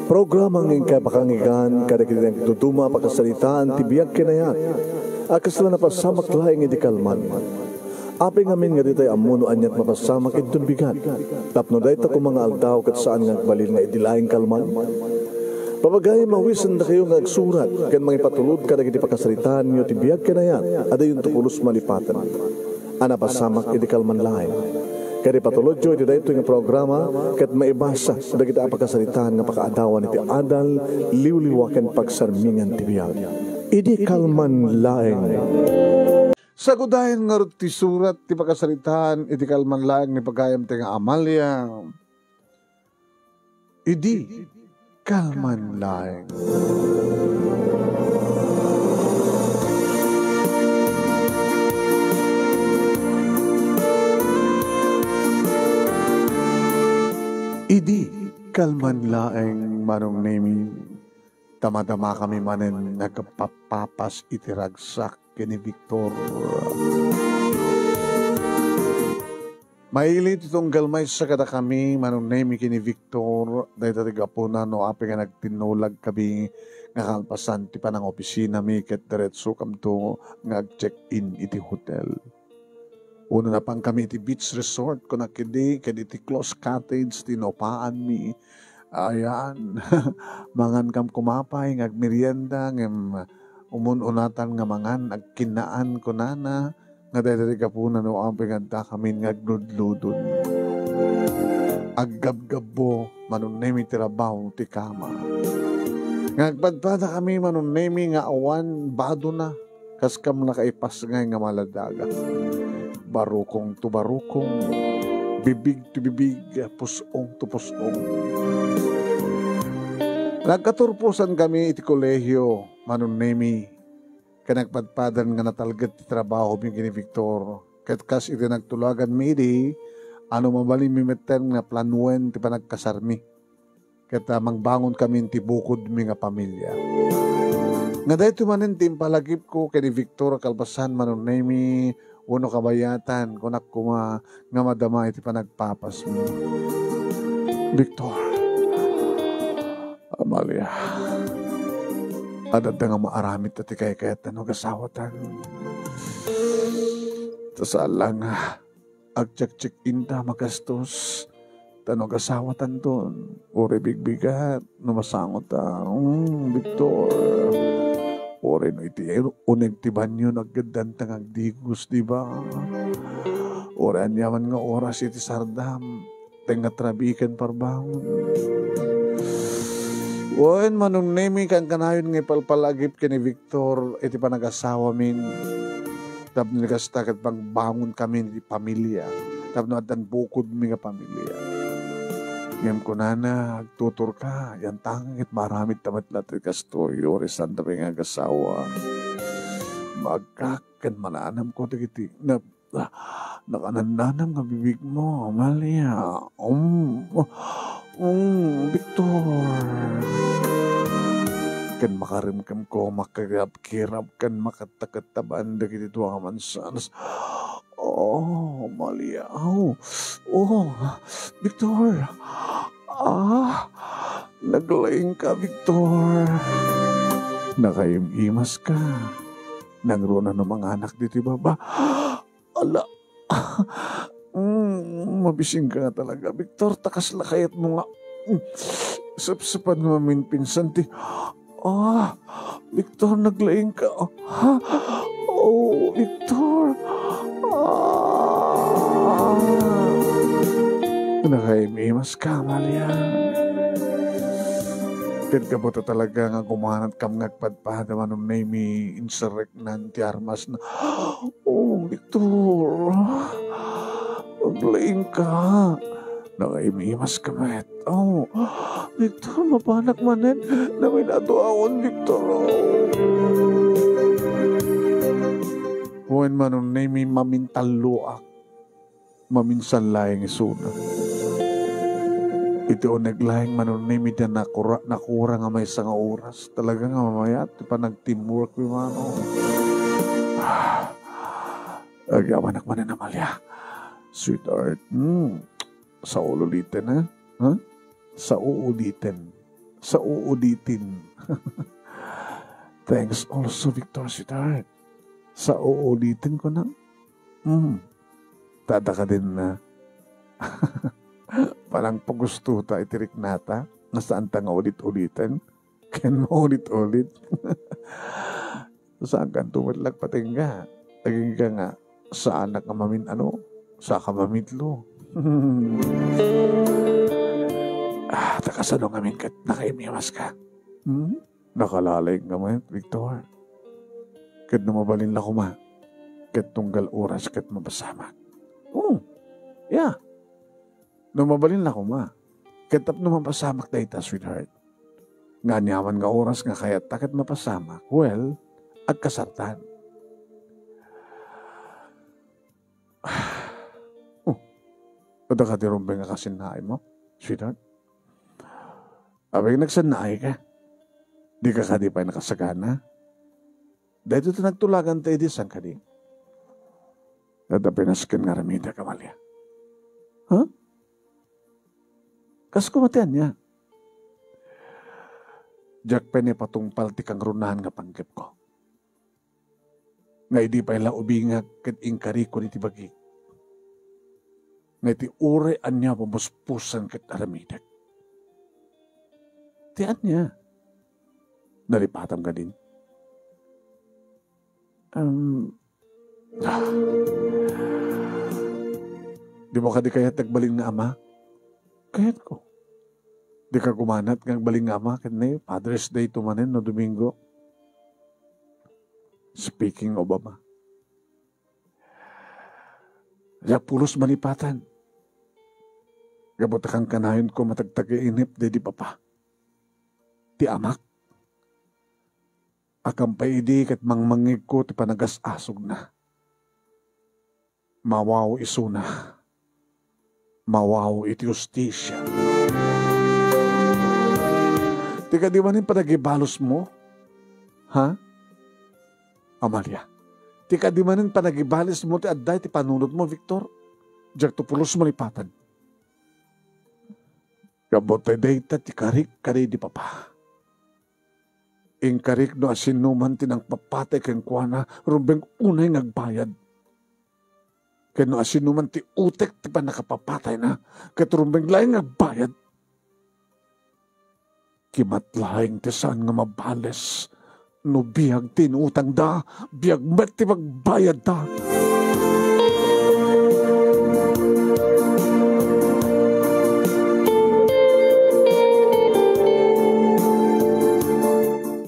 Programang ingkay pakangigan, kadagitang tutuma pakasalitaan, tibiyag kinayat. Akas lang napasamak laing idikalman. Aping amin nga ditay amuno anyat mapasamak itong bigat. Tapno dahi ta mga aldaw kat saan nga balil nga idilaing kalman. Papagay mawisan na kayo nga agsurat, kan mga ipatulod kadagiti pakasalitaan nyo tibiyag kinayat, ada yung tukulos malipatan. Anapasamak idikalman laing. Kaya patulod jo, iti dahito yung programa, kat maibasa, da kita apagkasalitaan nga pakaadawan iti adal, liwliwaken pagsarmingan tibiyag. Idi kalman laeng. Sagudayan nga rin ti surat, ti pagkasalitaan, iti kalman laeng ni pagayam ti nga Amalia. Idi kalman laeng. Idi kalman laeng manong nemi, tamadama kami manen nagpapapas itiragsak kini Victor. Mailit itong galmay sa kada kami manong nemi kini Victor, dahil tatiga po na no api nga nagtinulag kami nga kalpasan ti panang opisina mi ket diretso kamto nga check-in iti hotel. Una na pang kami iti beach resort ko nakidi iti close cottage tinopaan mi. Ayan, mangan kam kumapay ngag merienda ngem umununatan nga mangan agkinaan ko nana nga daytoy kapuna no amping adda kami ngagludludon. Aggabgabo manunemi ti rabaw ti kama. Ngagpadpada kami manunemi nga awan bado na kas kam nakaipas ngay nga maladaga. Barukong to barukong, bibig to bibig, pusong to pusong. Nagkaturpusan kami iti kolehyo, manunemi, kanagpadpadan nga natalgad ti trabaho mi kini Victor. Katkas iti nagtulagan mi di, ano mabaling mi meten nga planuen ti panagkasarmi. Kata mangbangon kami ti bukod mi nga pamilya. Nga dahito manin ti impalagip ko kini Victor kalbasan manunemi, uno kabayatan, kunak kuma nga madama iti panagpapas mo. Victor, Amalia, adat nga maaramit ati kayat no gasawatan. Tasalang agtsak-tsak inta magastos, tano gasawatan ton, uri bigbigat, numasangot Victor. Ore no iti uneg ti banyo naggadantang agdigos, di ba? Ore anyaman nga oras iti sardam, tenga trabikan parbangon. Wen manong nemi kan kanayon nga palpalagip kini Victor iti panagasawa min. Tapno nagastakat pang bangon kami iti pamilya. Tapno adan bukod mi nga pamilya. Ngem ko nana, agtutur ka, yan tangit maramit tamat natin kastoy, oris ang dami nga gasawa. Magkakan mananam ko, tigiti, nakanananam nga bibig mo, Amalia. Victor. Kan makarimkam ko, makagap-kirap, kan makatakatabaan, dagiti tuwa nga mansanas. Amalia. Victor. Naglaing ka, Victor. Nakaimas ka. Nagruna ng mga anak dito, baba. Ala. Mabising ka talaga, Victor. Takas lakayat mo nga. Sapsapan mo min pinsan ti. Victor, naglaing ka. Victor. Nakaimimas ka, Amalia. Pagkabuto talaga nga kumanat kam ngagpadpada manong nami insurrect nan ti armas na. Victor. Paglaing ka. Nakaimimas ka, met. Victor, mapanak manen. Na may natuawon, Victor. Huwag manong nami mamintaluak. Maminsan laing isuna. Ito naglaing manunimi na nakura nga may isang oras. Talaga nga mamaya, di pa nag-teamwork yung mano. Agawan akman na Amalia. Sweetheart, sa ulitin ha? Sa uulitin. sa uulitin. Thanks also, Victor Sweetheart. Sa uulitin ko na. Tada ka din na. Parang pagusto ta itirik nata. Nasaan ta nga ulit-ulitin? Ken mo ulit-ulit. Saan ka tumatlag patingga? Taging ka nga sa anak nga mamin sa kamamitlo. Takasano ngamin kat nakaimiwas ka. Nakalalay ka man, Victor. Kat numabalin la kuma. Kat tunggal oras kat mapasama. Yeah. Numabalin la kuma. Kat tap numapasamak na ita, sweetheart. Nga niyaman nga oras nga kaya takat mapasamak. Well, agkasartan. Pada ka tirumbay nga kasinaay mo, sweetheart. Abay nagsanaay ka. Di ka kadi pa nakasagana. Dahil ito nagtulagan tayo di sang kadi. Dadapinaskin nga ramida kamalya. Huh? Kas kumatian niya. Jack pa niya patungpal ti kang runahan nga panggip ko. Nga hindi pa ilang ubingag kat ingkari ko ni tibagi. Nga iti ure anya pumuspusan kat aramidak. Tiyan niya. Nalipatam ka din. Di mo ka di kaya tagbaling na ama? Kayat ko. Di ka gumanat ng baling nga ama. Kaya Father's Day tumanin no Domingo. Speaking of ama. Kaya pulos manipatan. Gabutakang kanayon ko matagtag-inip di papa. Ti amak. Akang paidi kat mangmangig ko ti panagas-asog na. Mawaw isuna. Mawaw iti justisya. Tika di manin panagibalos mo? Ha? Amalia. Tika di manin panagibalis mo ti adday ti panunod mo, Victor? Diyak to pulos malipatan. Kabote dayta ti karik kari di papa. Ingkarik no asinuman tinang papatay keng kuana rumbeng unay ngagbayad. Kaya no asinuman ti utek ti pa nakapapatay na kat rumbeng laing ngagbayad. Kimatlaing ti saan nga mabales no biyag tinutang da biyag met ti magbayad da.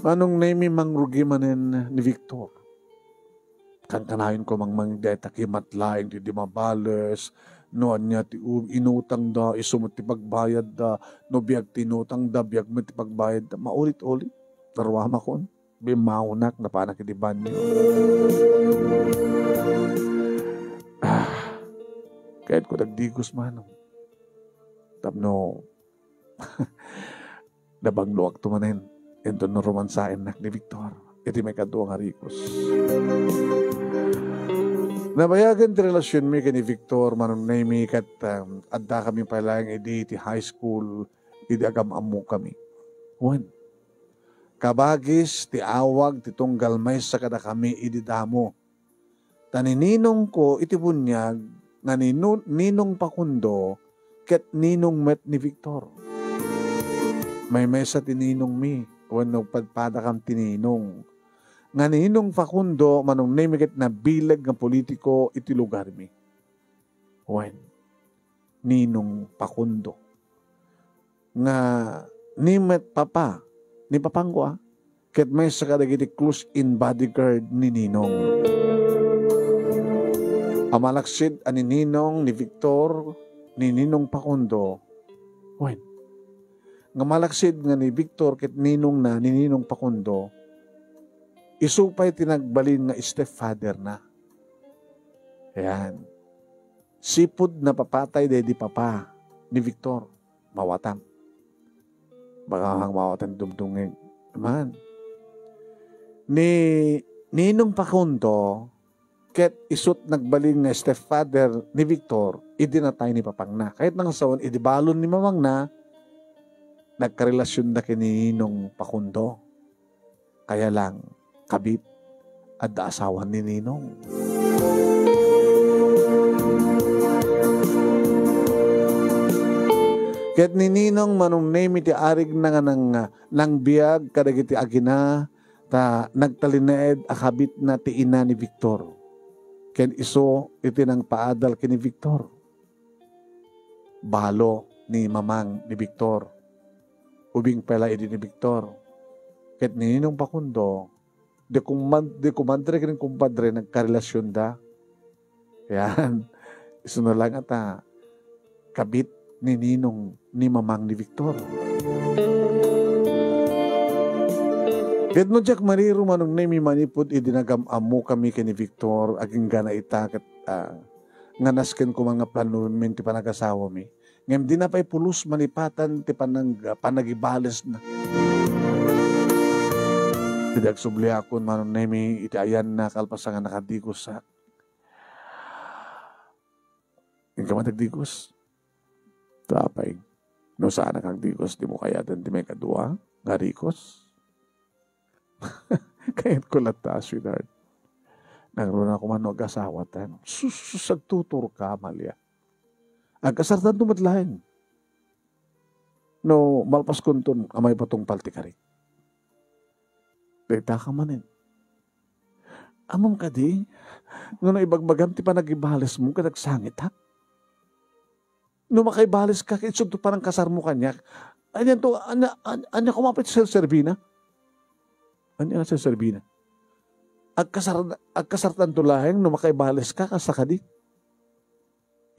Anong naimi mangrugi manen ni Victor? Kantanayon ko mangmangday takimat laing di mabales, noan niya ti inutang da, isumot ti pagbayad da, no biyag tinutang da, biyag mo ti pagbayad da, maulit-ulit. Tarwama ko, bimaunak na panakitiban niyo. Kahit ko nagdigos manong. Tapno, nabangluak tumanin. Ito no romansain nak ni Victor. Iti may kaduang harikos. Nabayagan ti relasyon mi ni Victor manong naimi kat adda kami palang edi ti high school edi agam-amu kami. Wan. Kabagis ti awag ti tunggal may sa kada kami edi damo. Tanininong ko iti bunyag nga ninong pakundo ket ninong met ni Victor. May sa tininong mi. Wano padpada kang tininong. Nga ninong Facundo, manong namigit na bilag ng politiko, iti lugar mi. When? Ninong Facundo. Nga nimet papa, ni papangko ket may sa kadagiti close in bodyguard ni Ninong. Amalaksid ani Ninong ni Victor, ni Ninong Facundo. When? Nga malaksid nga ni Victor ket ninong na ni Ninong Facundo, isupay tinagbalin nga stepfather na. Ayan. Sipod na papatay di papa ni Victor. Mawatam. Baka hang mawatan dumdungin. Naman. Ni Ninong Facundo, ket isut nagbalin nga stepfather ni Victor, idinatay ni papang na. Kahit nang saon, idibalon ni mamang na, nagkarelasyon na kininong Pakundo. Kaya lang, kabit at asawa ni Ninong. Ket ni Ninong manungnemi ti arig na nga nang biyag kadagiti agina ta nagtalineed akabit na ti ina ni Victor. Ken iso iti nang paadal kini Victor. Balo ni mamang ni Victor. Ubing pala idi ni Victor. Ket ni Ninong Pakundo, de kumandre kini kumpadre nagkarelasyon da. Yan. Iso na lang ata kabit ni Ninong ni mamang ni Victor. Ket no jak mariru manong nemi manipod idinagam-amu kami kini Victor aging gana ita ket nganasken ko mga plano men ti panagasawa mi. Ngem di na pay pulos manipatan ti panagibales na. Tidak subli akon manong nemi iti ayan na kalpasangan nakadigos sa. Ingka matagdigos. Tapay. No saan nakagdigos di mo kaya dan di may kadua garikos. Kahit kulat ta, sweetheart. Nagroon ako man mag-asawa tayo. Susagtutur ka, Amalia. Agkasartan tumatlahin. No, malpas kuntun, amay patong paltikarik. Dita ka manin. Amam ka di, no ibagbagam ti pa nagibales mo, kadagsangit ha? No makaibales ka, kitsog to parang kasar mo kanyak. Anyan to, anya kumapit sa Servina? Anya sa Servina? Agkasartan tulahin, no makaibales ka, kasa ka di.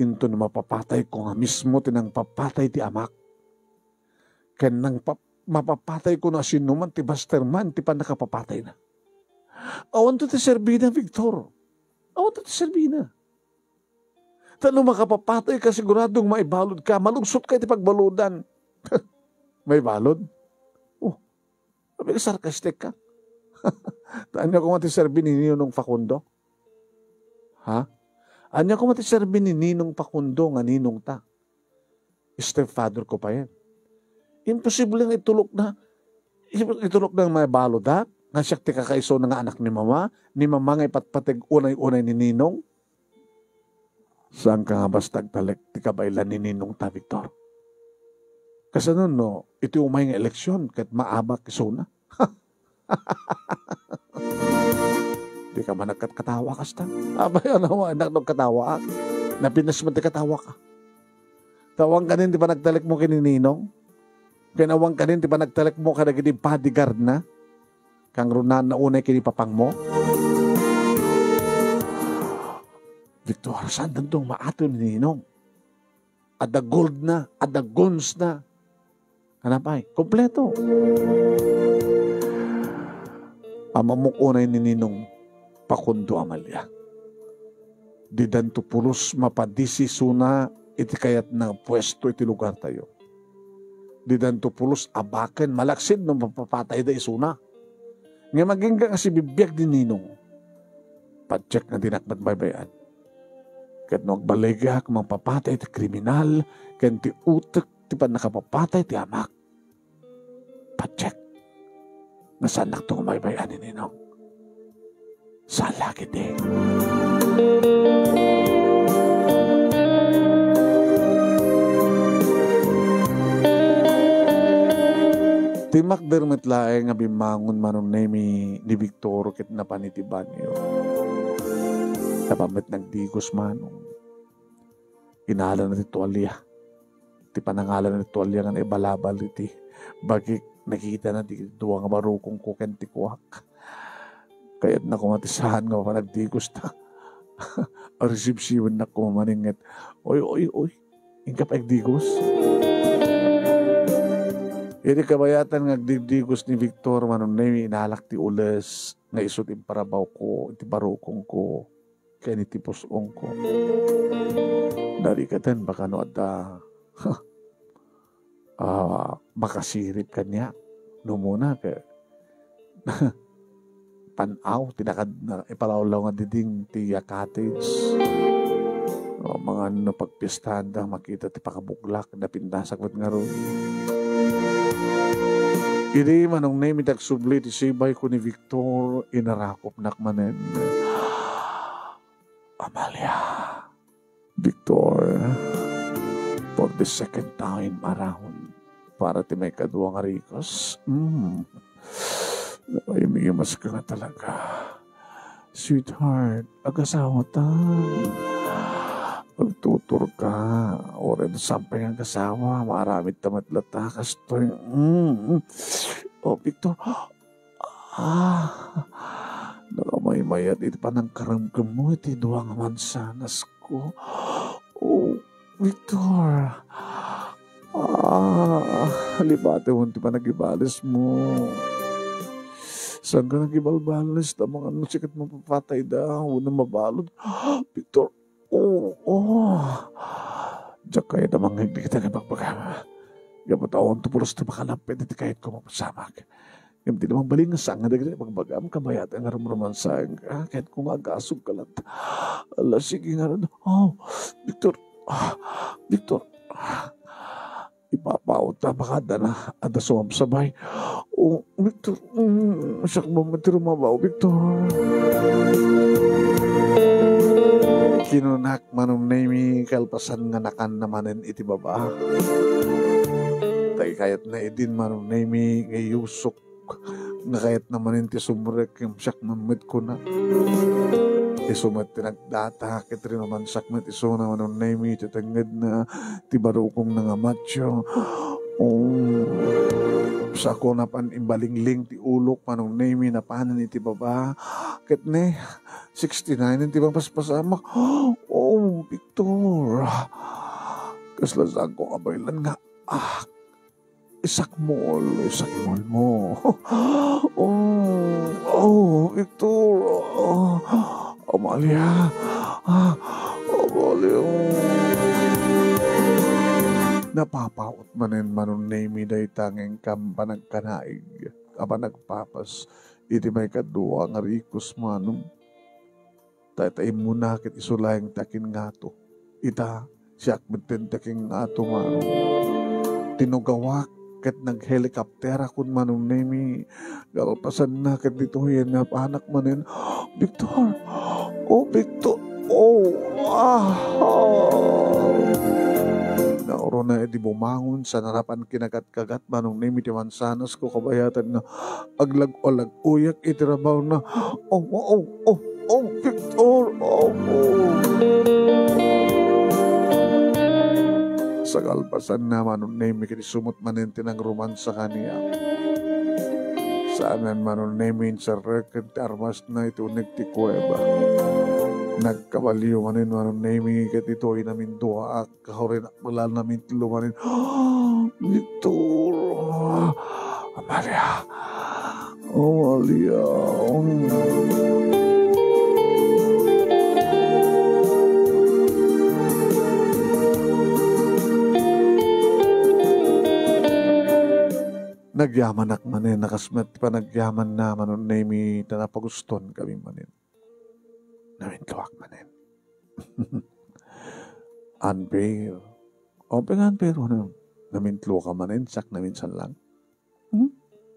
Into na mapapatay ko nga mismo, tinang papatay ti amak. Kaya nang mapapatay ko na sinuman, ti Basterman, ti pa nakapapatay na. Awan to ti Servina, Victor. Awan to ti Servina. Tano makapapatay ka, siguradong maibalod ka, malungsot ka ti pagbaludan. May balod? Oh, sabi ka sarcastic ka. Anya ko matiserbi ni Ninong Pakundo? Ha? Anya ko matiserbi ni Ninong Pakundo nga ninong ta? Stepfather ko pa yan. Imposible nga itulok ng may balod ha? Nga siya ti kakaiso na nga anak ni mama nga ipatpatig unay-unay ni Ninong. Saan ka nga bastag talek ti kabaylan ni Ninong ta, Victor? Kasi nun, no, iti umay nga eleksyon kat maabak iso na. Di ka man nagkatawa ka sta. Abay, ano, anak nagkatawa ka. Napinas mo ti katawa ka. Tawang ka din, di ba nagtalik mo kinininong? Kinawang ka din, di ba nagtalik mo ka naging bodyguard na? Kang runan na unay kinipapang mo? Victor, saan dandong maato ni Ninong? Ada gold na, ada guns na. Hanapay, kompleto. Amamukunay ni Ninong Pakundo, Amalia. Di danto pulos mapadisi suna iti kayat na pwesto iti lugar tayo. Di danto pulos abaken malaksid no mapapatay da isuna. Nga maging ka kasi bibiyag din Ninong. Padcheck na dinakmat baybayan. Kat no agbaligak mapapatay iti kriminal ken ti utek ti pa nakapapatay ti amak. Padcheck. Nasaan lang itong umaybayan ni Ninong? Saan lagi din? Timak dermet laeng nga bimangon manon ni Victor ket napanitiban niyo. Tapamit nagdigos manong. Inahalan na ti tuwalya. Ti panangalan na ti tuwalya nga ibalabal iti bagik nakikita na di duwa nga marukong ko kenti kuwak. Kaya't na kumatisahan nga pa nagdigos ta. Resipsiwan na kumamaningit. Oy. Ingka pa nagdigos. Hindi kabayatan nga nagdigos ni Victor manon na inalak ti ules nga isot imparabaw ko, iti barukong ko, kaya ni tipusong ko. Narikatan baka no at makasirip kanya. No muna ka panaw, tinakad na ipalawlaw nga diding tiya cottage. O, mga pagpistahan da makita ti pakabuklak na pindasak mat nga ron. Iri manong name itak subli ti sibay ko ni Victor inarakop nakmanen. Amalia, Victor, for the second time around para ti may kaduwang arikos. Napaimimas ka na talaga. Sweetheart, agasawa ta. Magtutur ka. O rin sampay ang kasawa. Maramit tamat-lata. Kastoy. Oh, Victor. Nakamay-mayat. Ito pa ng karamgam mo. Ito duwang mansanas ko. Oh, Victor. Halipate mo. Ito pa nagibalis mo. Saan ka nagibalbalis? Tamang ano sikat mapapatay daw. Unang mabalod. Victor. Diyak kayo namang hindi kita nabagbaga. Gamataon to pulos na makalapit iti kahit ko mapasamak. Gamti namang baling nga sanga na magbagam kabayat ang aram-raman sa kahit kung agasog ka lang. Ala, sige nga rin. Victor. Victor. Ipapaot na makada na at sumabsabay. Victor. Siyak mo matirumabaw, Victor. Kinunak manong nami kalpasan nga nakan namanen iti baba. Tay kayat na idin manong nami ngayusok nga kayat namanen ti sumrek yung siyak mamit ko na. Isumat tinagdata kitri naman sakmet iso na manong nami titangad na ti barukong nga macho. Sa ko na pan imbalingling ti ulok manong nami na panan iti baba. Ket ne 69 ti bang paspasamak. Victor. Kaslasag ko kabaylan nga. Isakmol mo. Victor. Amalia. Amalia. Napapaot manen manon name day tangeng kampanag kanaig aba nagpapas iti may kadua nga rikos manong tatay muna kit isulayang takin ngato ita siyak beten taking ngato manong tinugawak ket naghelikoptera kun manong name galpasan na ket dituyan nga anak manen Victor. Victor. Naoro na edi bumangon sa narapan kinagat-kagat manong name iti mansanas ko kabayatan na aglag-olag uyak itirabaw na Victor. Sa kalpasan na manong name kiti sumot manente ng romansa kaniya. Saanan manong name sa record armas na ito nagtikuweba. Nagkabaliw manin manong name kat ito ay namin doa kahorin malal namin tilo manin Victor. Amalia. Amalia. Nagyaman ak manin nakasmet pa nagyaman na manon name na napaguston kami manin. Namin tuwak manin. Unfair. Unfair. Namin tuwa ka manin. Sak namin san lang.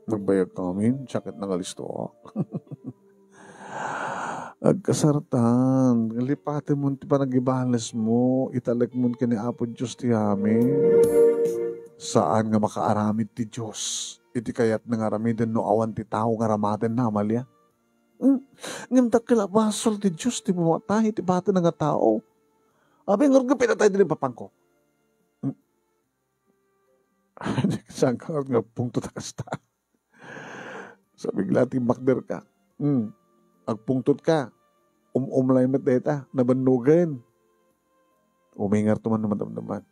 Nagbayag ka namin. Sakit na kalisto ako. Agkasartan. Lipatin mo pa nagibalas mo. Italag mo ka ni Apo Diyos ti amin. Saan nga makaaramid ti Diyos? Iti kayat nga aramidan no awan ti tao nga ramadan na Amalia. Ngimtak kilabasol ti Diyos, ti bumatay, ti bata na nga tao. Abi, nga pinatay din yung papangko. Saan ka nga pungtot kasta? Sabi nga ti bakder ka. Agpungtot ka. Umlay met deta, nabanugan. Umingar tuman naman.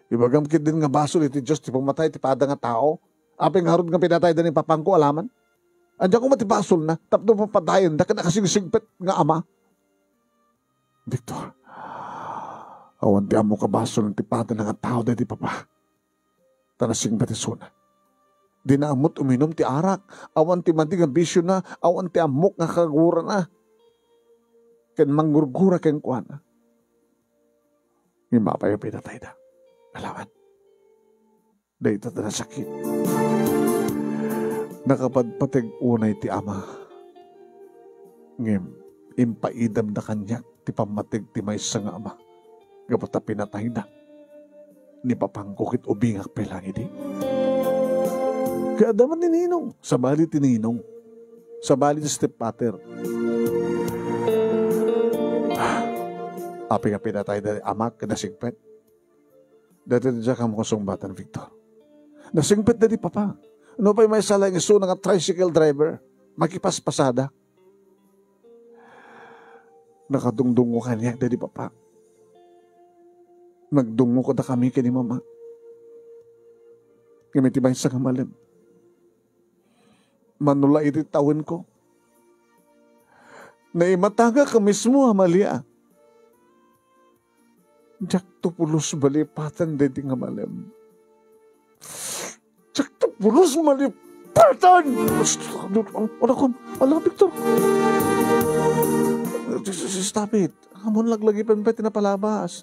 Ibagam kit din nga basol iti Diyos, ti pumatay, ti pada nga tao. Abi, nga nga pinatay din yung papangko, alaman? Andiyan ko matibasol na, tapno papadayan, daka nakasisigpet nga ama. Victor, awan ti amo kabasol ng tipata ng tao dahil ti papa. Tanasing batisuna. Di na amot uminom ti arak, awan ti manting ang bisyo na, awan ti amok nga kagura na. Ken manggurgura ken kuana. Yung mapayo pinatay na. Alaman. Dahil ito na sakit. Nakapadpateg unay ti ama. Ngem, impaidam na kanya ti pamateg ti maysa nga ama. Gapata pinatay na. Ni papangkukit o bingak pelang hindi. Kaya daman ni Ninong. Sabali ti Ninong. Sabali ti stepfather. Api nga pinatay na amak na singpet. Dati na dyan kamukusong batan, Victor. Nasingpet na di papa. Ano pa'y may salang iso ng tricycle driver? Makipaspasada. Nakadungdungo ka niya, di papa. Nagdungo ko na kami kini mama. Kimitibay sa kamalim. Manula iti tawin ko. Naimataga ka mismo, Amalia. Jak to pulos balipatan dedi nga malam. Jak to pulos malipatan! Wala Victor. Stop it. Hamon laglagi penpet na palabas.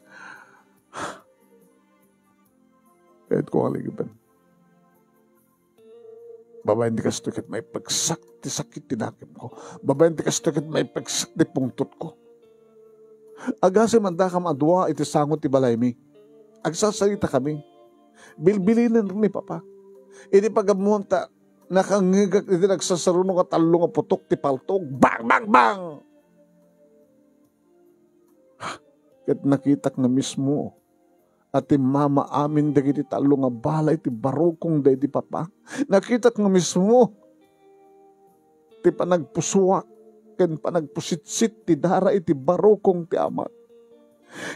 Kahit ko kaligipan. Babayan di kastukit may pagsak ti sakit tinakim ko. Babayan di kastukit may pagsak ti pungtot ko. Agasi manda ka madwa iti sangot ti balay mi. Agsasalita kami. Bilbilinan ni papa. Iti pagamuham ta nakangigak iti nagsasarunong at talong nga putok ti paltog. Bang! Bang! Bang! Kat nakitak na mismo at ti mama amin dagiti talong nga balay ti barokong day di papa. Nakitak na mismo ti panagpusuak ken panagpusitsit ti dara iti barokong ti ama.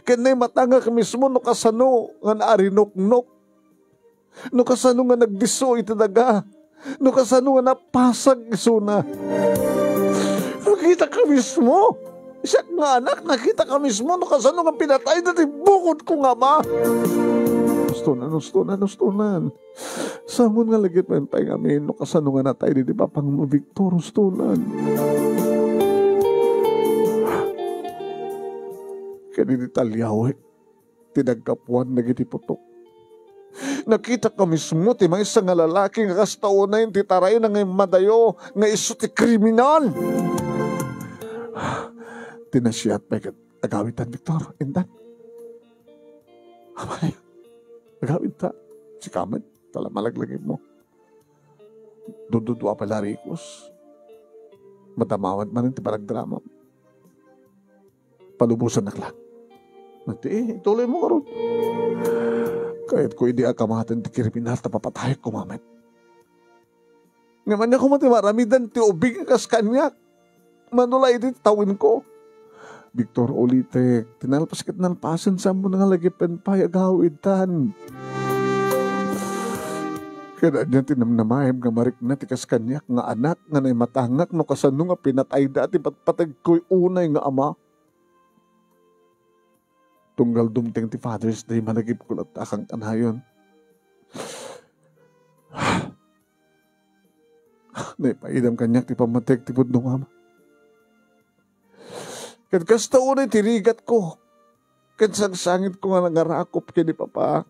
Ken nay matanga ka mismo no kasano nga naarinoknok. No kasano nga nagdiso iti daga. No kasano nga napasag isuna. Nakita ka mismo. Siya nga anak, nakita ka mismo no kasano nga pinatay na ti bukod ko nga ma. Nustunan. Samon nga lagit man tayo ngamin no kasano nga natay di ba pang Victor, nustunan. Kaya nitalyaw tinagkapuan na gitiputok. Nakita ka mismo ti may isang lalaki nga kastaon na yung titaray na ngayon madayo nga iso ti kriminal. Tinasiyat pa agawitan, Victor. Indan. Amay. Agawit ta. Si Kaman. Tala malaglagin mo. Dududwa pala rikos. Matamawad man ti paragdrama. Palubusan na klang. Tuloy mo karon. Kahit ko hindi akamatan ti kriminal ta papatay ko mamet. Ngaman niya ko matimaramidan ti ubig kas kanyak. Manulay di tawin ko. Victor ulitek, tinalpas kat nalpasan sa mo nga lagi penpayagawid tan. Kaya niya tinamnamayam nga marik na tikas kanyak nga anak nga nay matangak no kasano nga pinatay dati patpatag ko'y unay nga ama. Tunggal dumteng ti Father's Day managip ko at akang kanayon. Naipaidam kanyak ti pamatek ti pudnong ama. Kat kastaon ay tirigat ko. Kat sangsangit ko nga nangarakop kini papa.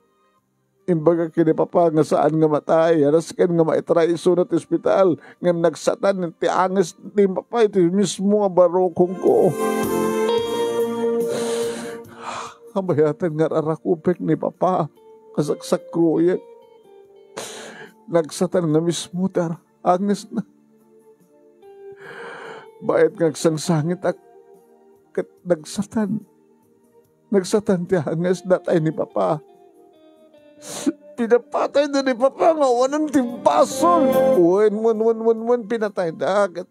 Imbaga kini papa nga saan nga matay. Aras ken nga maitry iso na ti ospital. Nga nagsatan ti anges ni papa. Iti mismo nga barokong ko. Kabayatan nga rarakupek ni papa. Kasaksak kruye. Nagsatan nga mismo tar. Anges na. Bayat nga sangsangit ak kat nagsatan ti hangas datay ni papa. Pinapatay na ni papa nga wanan timpasol. Wen pinatay na kat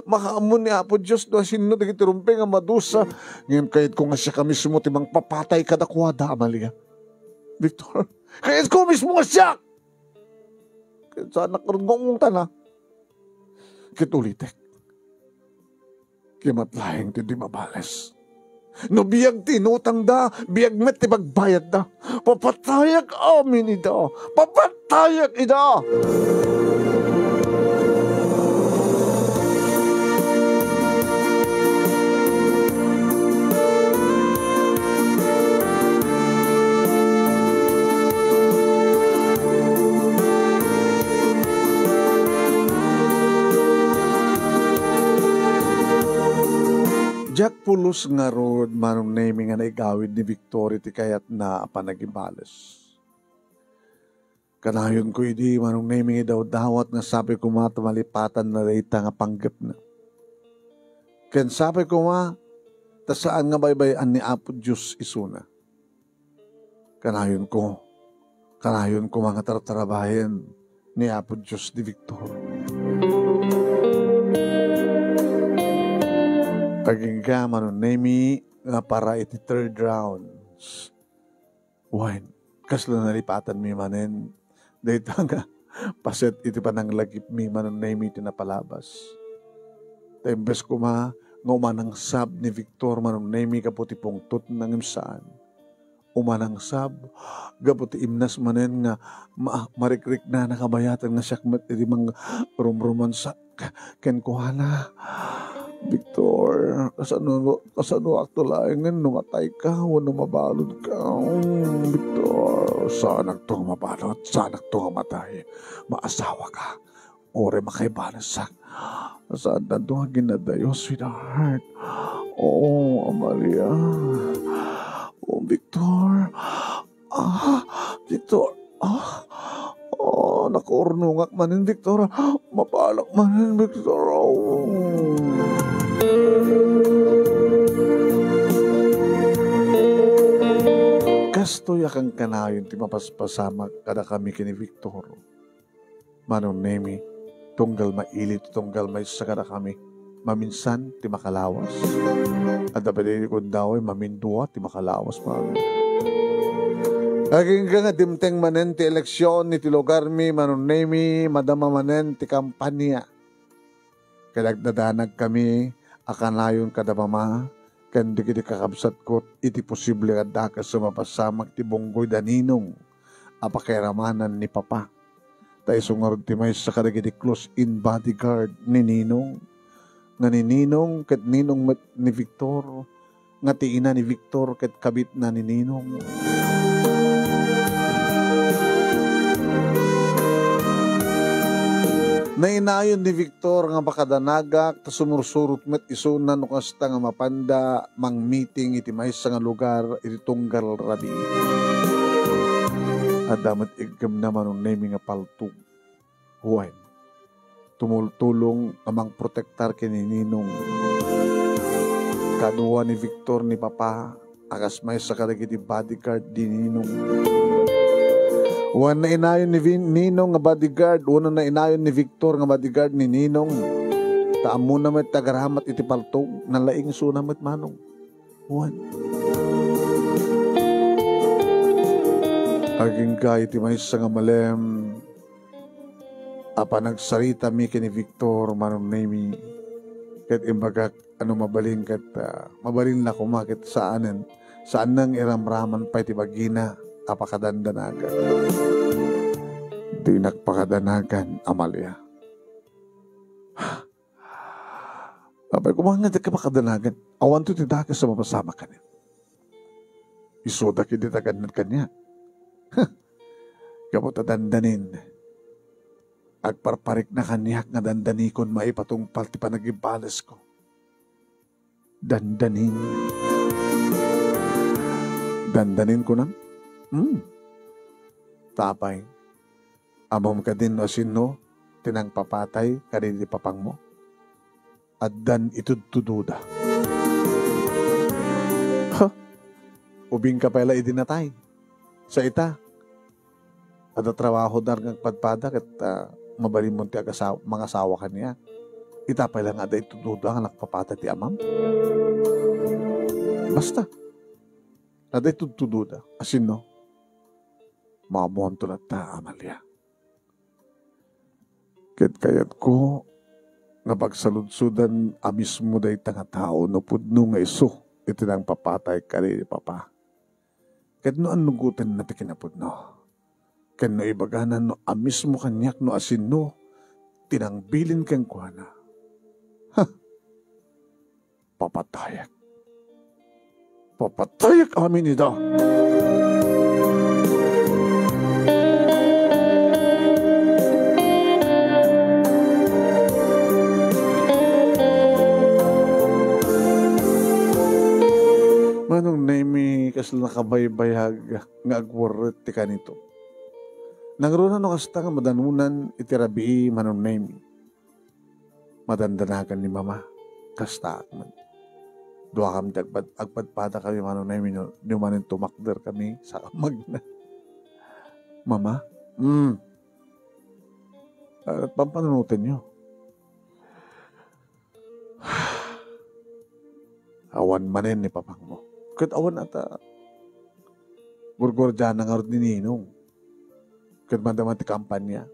makamon ni Apo Diyos do sino nagitirumpay nga madusa. Ngayon kahit ko nga siya ka mismo timang papatay kadakwada, Amalia. Victor, kahit ko mismo nga siya. Kahit sa anak karugong tana. Kitulitek. Kimatlayang ti di mabales. No biyag tinutang da, biyag met ti bagbayad da. Papatayak amin ida. Papatayak ida. Jack pulos nga rod manong naming nga naigawid ni Victoria ti kayat na panagibales. Kanayon ko idi manong naming daw dawat nga sabi ko malipatan na rita nga panggap na. Ken sabi ko ta saan nga baybayan ni Apo Diyos isuna. Kanayon ko mga tartarabayan ni Apo Diyos di Victor. Paging ka manunemi nga para iti third round. Wine. Kasla nalipatan mi manen. Dahito nga paset iti panang lagip mi manunemi iti napalabas. Tembes ko nga umanang sab ni Victor manunemi kaputi pungtot ng imsaan. Umanang sab, gaputi imnas manen nga marikrik na nakabayatan nga siyakmat iti mga rumruman sa ken kuhana. Victor, kasano akto laing numatay ka o numabalod ka. Victor, saan akto nga mabalod? Saan akto nga matay? Maasawa ka. Ore makaibalansak. Saan na ito nga ginadayo, sweetheart? Oo, Amalia. Oh, Victor. Victor. Nakurunungak manin, Victor. Mapalak manin, Victor. Kastoy akang kanayon ti mapaspasamak kada kami kini Victor. Manong nemi, tunggal mailit, tunggal may sakada kami. Maminsan, ti makalawas. At dapat ko daw ay mamindua, ti makalawas mami. Laging nga dimteng manen ti eleksyon ni ti lugar mi, manunemi, madama manen ti kampanya. Kadagdadanag kami, akanayon kadamama, kandi kiti kakabsat ko, iti posible kadaka sumapasamak ti bonggoy daninong, apakiramanan ni Papa. Tayo sungarod ti may sa kadagiti close-in bodyguard ni Ninong. Nga ni Ninong ket Ninong ni Victor, nga ti ina ni Victor ket kabit na ni Ninong. Nainayon ni Victor nga bakadanagak ta sumursurot met isuna no kasta nga mapanda mang meeting iti maysa nga lugar iti tunggal rabi. Adamat igam naman ang naming nga paltug. Huwain. Tumultulong amang protektar kini Ninong. Kadua ni Victor ni Papa, akas may sa kadagiti bodyguard di Ninong. Wan na inayon ni Ninong nga bodyguard, una na inayon ni Victor nga bodyguard ni Ninong. Taamo na may tagaramat iti paltog, nalaing sunamat manong. Wan. Aging ka iti may sa nga malem, apa nagsarita mi kini Victor manong nami ket imbagak mabalin ket mabalin na kumakit saan nang iramraman pa iti bagina apakadandanagan. Di nagpakadanagan, Amalia. Apay kumangat ka pakadanagan. Awan to tindakas sa mapasama ka niya. Isuda kititagan kanya. Kapot dandanin. Agparparik na kanyak nga dandanikon maipatungpal ti panagibales ko. Dandanin. Dandanin ko nang? Tapay. Amom ka din o sino, tinang papatay, kanili papang mo. At dan itudtududa. Ubing ka pala idinatay. Sa ita. At trabaho dar ng padpada kat mabalin mo ti mga asawa kaniya. Itapay lang ada itududa nga nakpapatay ti amam. Basta. Ada itududa. Asin no? Mamonto na ta, Amalia. Kayat ko nga pagsaludsudan amis mo day nga tao no pudno nga iso iti nang papatay ka rin Papa. Ket no anugutan na ti kinapudno. Ket no ibaganan no amis mo kanyak no asin no tinangbilin kang kuhana. Papatayak. Papatayak amin ito. kasla nakabaybayag nga agwaret ti kanito. Nangruna no kasta nga madanunan itirabii manunaymi. Madandanagan ni mama kasta man. Dua kami agpadpada kami manunaymi ni manin tumakder kami sa magna. Mama? At pampanunutin nyo. Awan manin ni papang mo. Kat awan ata gurgurdyan ng arod ni Ninong. Kat mandaman ti kampanya.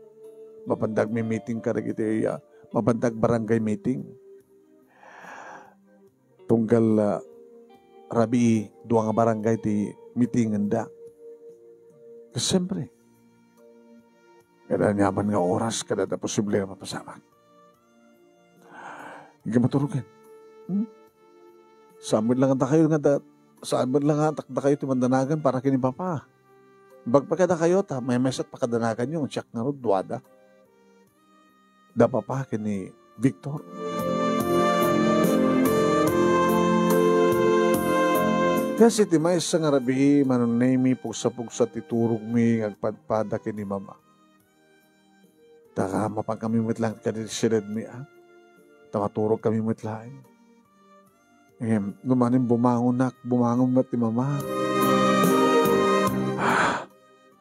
Mapandag may meeting ka rin iti mapandag barangay meeting. Tunggal rabi duwa nga barangay ti meeting da. Kasi siyempre, kada nyaman nga oras, kada na posible nga mapasama. Hindi maturugan. Saan lang ang kayo nga saan lang ang takda kayo timandanagan para kini papa. Bagpagkada kayo ta, may mesat pakadanagan yung siyak nga ron, duwada. Da papa kini Victor. Kasi ti may isang arabi, manunaymi, pugsa-pugsa titurog mi, agpadpada kini mama. Taka mapang kami lang kadisilid mi, tamaturog kami lang. Numanin bumangon mat ti mama.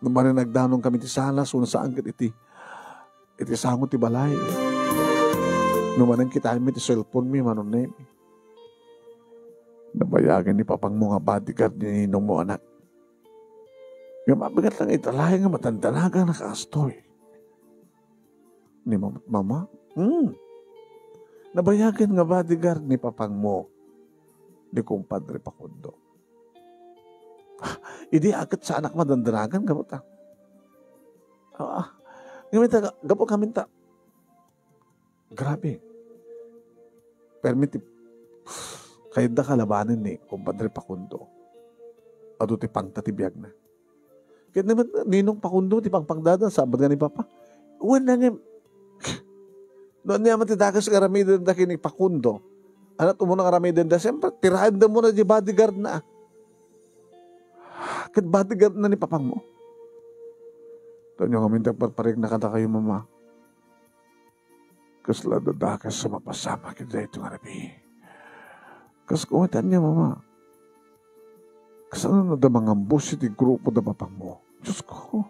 Numanin nagdanong kami ti salas, una saan iti sangot ti balay. Numanin kita mi ti cellphone mi, manunaymi. Nabayagan ni papang mga bodyguard ni Ninong mo anak. Yung mabigat lang italay nga matandanaga na kaastoy. Ni mama? Nabayagan nga bodyguard ni papang mo. Ni kumpadre Pakundo. Idi agad sa anak madandanagan gamot Gamita, gapo kami ta. Grabe. Permiti. Kahit da kalabanin ni kumpadre Pakundo. Ado ti pangtatibiyag na. Kahit naman Ninong Pakundo, ti pangpangdadan, sabad nga ni Papa. Uwan na nga. Noon niya matitakas ka ramidan da kini Pakundo. Ano mo na ramidan da, siyempre, tirahan da mo na di bodyguard na. Kahit bodyguard na ni Papang mo. Doon yung kami nagparparig na kata kayo, mama. Kasla dadakas sa mapasama kita ito nga rabi. Kas kumatan niya, mama. Kasano na da mga ambos iti grupo da papang mo? Diyos ko.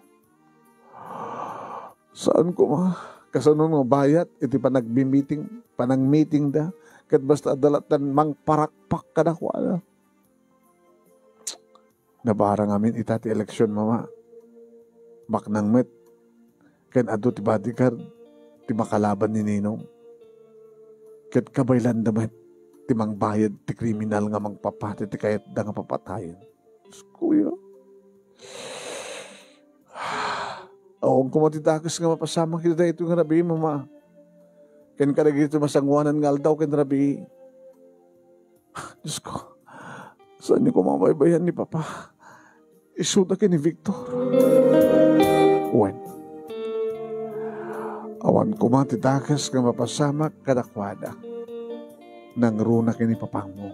Saan ko, ma? Kasano nga bayat iti panang-meeting da? Kat basta adalatan mang parakpak ka na kuala. Nabarang amin itati eleksyon, mama. Baknang met. Ken ado ti bodyguard, ti makalaban ni Ninong. Kat kabaylan da met. Ti mang bayad, ti kriminal nga mangpapati, ti kayat da nga papatayin. Kuya. Awang kumatitakas nga mapasama kita ito nga rabi, mama. Ken kadagi ito masangwanan nga aldaw ken rabi. Diyos ko, saan niyo kumabaybayan ni Papa? Isuda ken ni Victor. When? Awan kumatitakas nga mapasama kadakwada. Nang runa kini papang mo.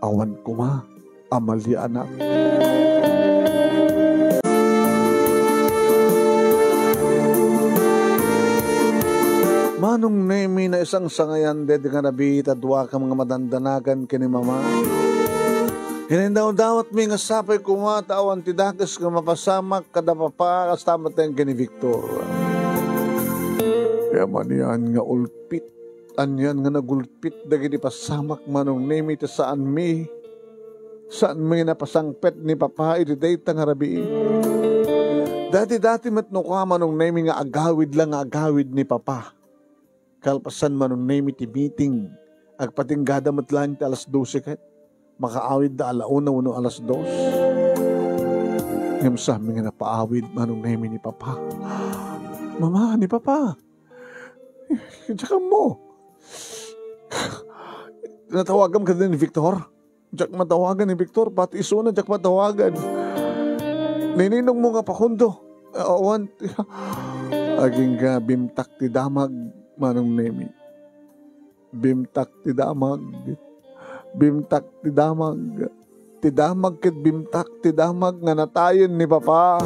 Awan kuma, amali anak. Manong nemi na isang sangayan dede nga nabi tadwa ka mga madandanagan kini mama. Hinindaw-dawat mi nga sapay kumata awan tidakas nga mapasamak kada papa kastamat tayong kini Victor. Kaya manian nga ulpit. Anyan nga nagulpit dagiti pasamak manong nemi ta saan mi napasangpet ni Papa iti dayta nga rabi. Dati matno ka manong nemi nga agawid ni Papa. Kalpasan manong nemi ti meeting agpatinggada matlan ti alas 12 ket makaawid da alauna uno alas 2. Ngam sa amin nga napaawid manong nemi ni Papa. Mama ni Papa. Tsaka mo. Natawagan ka din ni Victor. Diyak matawagan ni Victor. Pati iso na diyak matawagan. Nininong mo nga Pakundo. Awan. Aging ka bimtak ti damag manong nemi. Bimtak ti damag. Bimtak ti damag. ti damag ket bimtak, ti damag nga natayen ni Papa.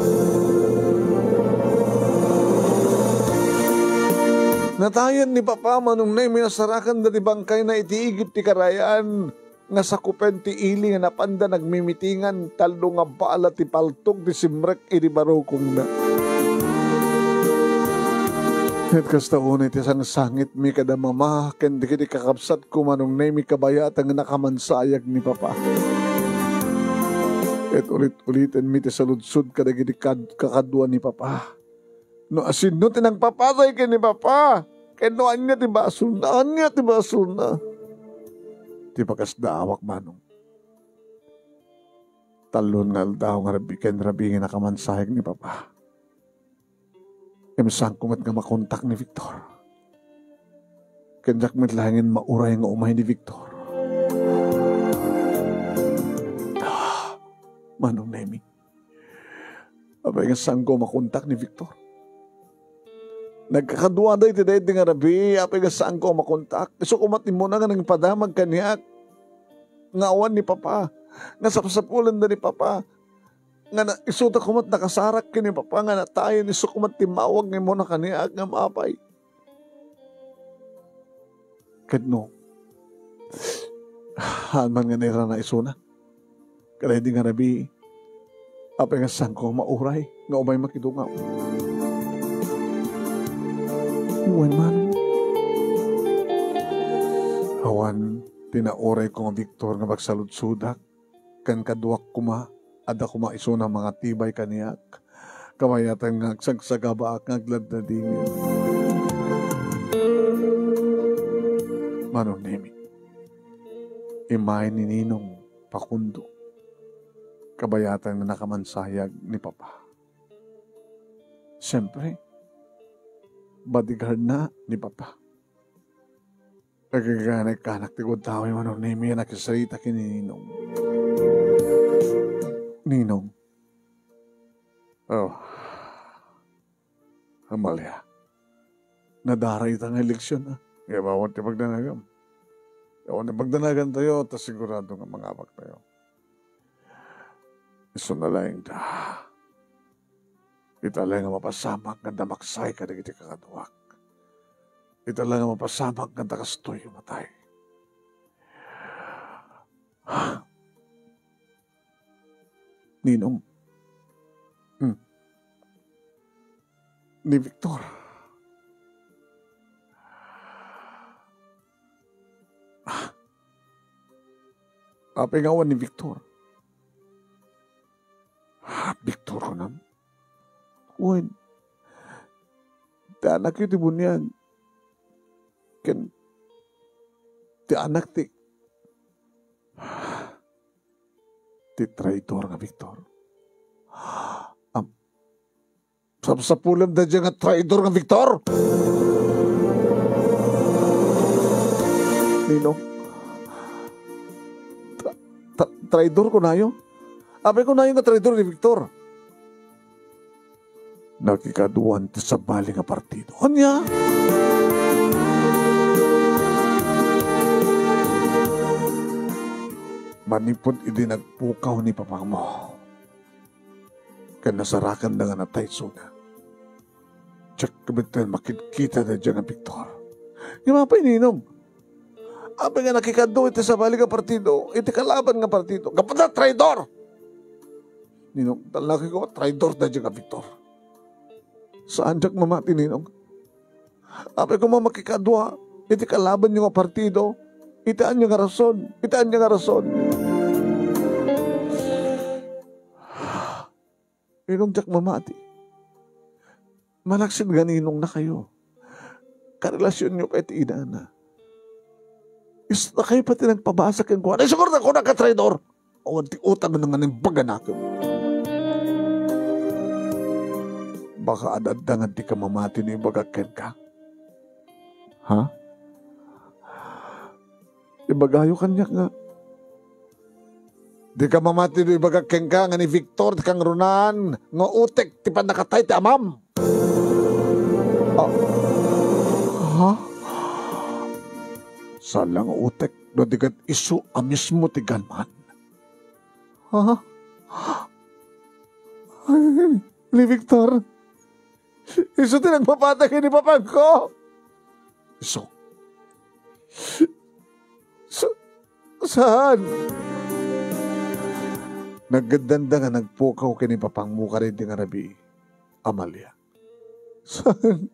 Natayen ni Papa manong na minasarakan da ti bangkay na itiigit ti karayan nga sakupen ti ili nga napanda nagmimitingan talo nga baala ti paltog ti simrek iti barukong na. At kasta unay ti sang sangit mi kada mama ken di kiti kakabsat ko manong na mi kabayat ang nakamansayag ni Papa. At ulit-ulitin mi ti saludsud kada kiti kakadwa ni Papa. No asin no tinang papasay ken ni Papa. Ken no anya ti basol na. Ti bakas daawak manong. Talon nga aldaw nga rabi nga nakamansayag ni Papa. Emsang kumat nga makontak ni Victor. Kenjak mitlangin mauray nga umay ni Victor. Manong Nemi. Abay nga saan ko makontak ni Victor. Nagkakadwa da iti dahil nga rabi. Abay nga saan ko makontak. So kumatin mo na nga nang padamag kaniyak. Nga awan ni Papa. Nga sapasapulan da ni Papa. Nga na, isuta kumat nakasarak kini Papa. Nga na tayo ni sukumat timawag ni mo na kaniyak nga maapay. Kadno. Hanman nga nira na isuna. Kaya di nga rabi. Apay nga saan ko mauray. Nga umay makidungaw. Uwan man. Awan, tinauray ko nga Victor nga magsaludsudak. Kan kaduak kuma, ada kuma iso ng mga tibay kaniyak. Kamayatan nga agsagsagabaak nga aglad na dingin. Manong Nemi, imay ni Ninong Pakundo. Kabayatan na nakamansayag ni Papa. Siyempre, bodyguard na ni Papa. Kagaganay kanak ti tao yung Manong Nemi na nakisarita kini Ninong. Ninong. Oh. Amalia. Nadaray itang eleksyon na. Kaya bawat ti pagdanagam. Kaya pagdanagan tayo, tas sigurado nga mga abak tayo. Iso na lang da. Ita lang nga mapasamak nga damaksay ka na kiti kakaduwak. Ita lang nga mapasamak nga dakastoy yung matay. Ninong. Ni Victor. Apingawan ni Victor. Victor ko nam. Uwan. Ti anak iti bunyan. Ken. Ti anak ti. Ti traitor nga Victor. Sa pulam na dyan nga traitor nga Victor. Ninong. Traitor ko na yun. Abay ko na yung traitor ni Victor. Nakikaduan ti sa bali nga partido. Anya? Manipod idi nagpukaw ni Papa mo. Kaya nasarakan na nga na tayo na. Tsak kabitan makikita na dyan ang Victor. Yung mga paininong. Abay nga nakikado iti sa bali nga partido. Iti kalaban nga partido. Kapata traidor! Ninong, talaki ko, traidor na dyan ang Victor. Saan dyan mamati, Ninong? Abay ko makikadwa. Iti kalaban nyo nga partido. Itaan nyo nga rason. Itaan nyo nga rason. Ninong dyan mamati. Malaksin ganinong na kayo. Karelasyon nyo kahit ina na. Is na kayo pati nagpabasak yung kuwan. Ay, siguro na ko nagka-traidor. O, di utang na nga ng baganakyo. Baka adadangan di ka mamati na yung bagaken ka. Ha? Ibagayo kanya nga. Di ka mamati na yung bagaken ka nga ni Victor, di kang runan. Nga utek, di pa nakatay ti amam. Ha? Salang utek, no di kat isu amis mo ti galman. Ha? Ni Victor? Iso tinagpapatay ni papang ko? Iso? Saan? Nagdanda nga nagpukaw kini papang muka rin di nga rabi, Amalia. Saan?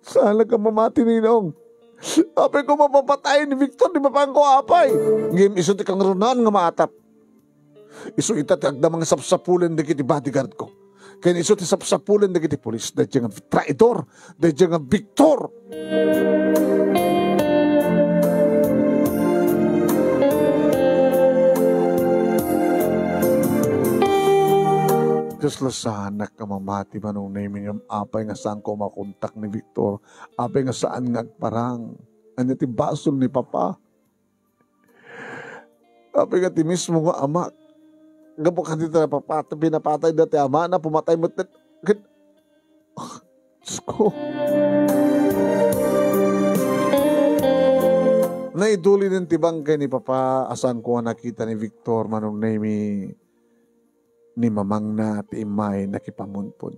Saan ka mamati ninong? Apay ko mapapatay ni Victor di papang ko apay. Ngim iso ti kang runan nga maatap. Iso itatag na mga sapsapulan na kiti bodyguard ko. Kaya iso ti sapsapulan na kiti polis. Dahil nga traitor. Dahil nga Victor. Diyos lasanak ka mamati manong naming yung apay nga saan ko makontak ni Victor. Apay nga saan nga agparang. Anya ti basol ni Papa. Apay nga ti mismo nga amak. Gapo ka dito na pinapatay dati ama na pumatay mo. Diyos ko. Naiduli ng tibang kay ni Papa asan ko nakita ni Victor manong name ni mamang na ti imay nakipamunpon.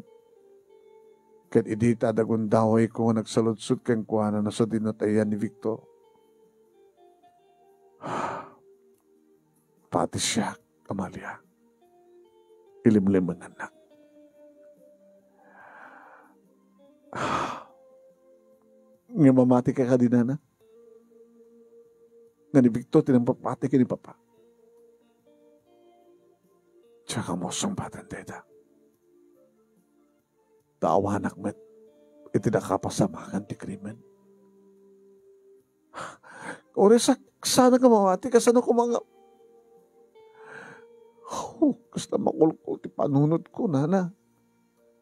Kat idita dagun daway ko nagsaludsud kang kuana na sa dinatayan ni Victor. Pati siya, Amalia. Ilimlim ang anak. Nga mamati ka kadinana? Nga ni Victor tinampapati ka ni Papa. Tsaka mo sumbatan deda. Taawanak met itinakapasamakan ti krimen. Ore sana ka mamati kasano ko mga kasta makulkul ti panunod ko nana.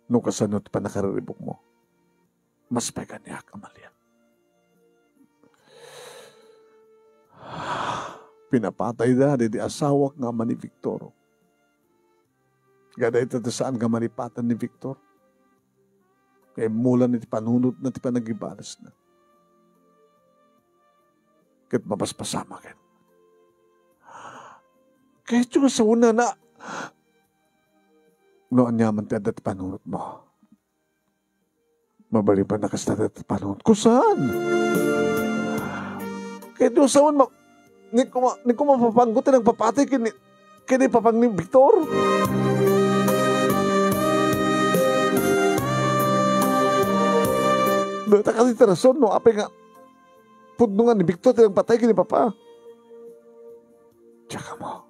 No kasano ti panakaribok mo. Mas pay kaniyak, Amalia. Pinapatay da di asawak nga man ni Victor. Gada ito saan ka manipatan ni Victor. Kaya mula ni panunod na ti panagibalas na. Kahit mapaspasama ka. Kahit yung sa una na noon yaman ti adat panunod mo. Mabalipan na kas adat panunod. Kusaan? Kahit yung sa una ni ko mapapanggutin ang papatay kini papang ni Victor. Data kasi terason, no? Apay nga, pudnungan ni Victor, tinang patay kini Papa. Tsaka mo,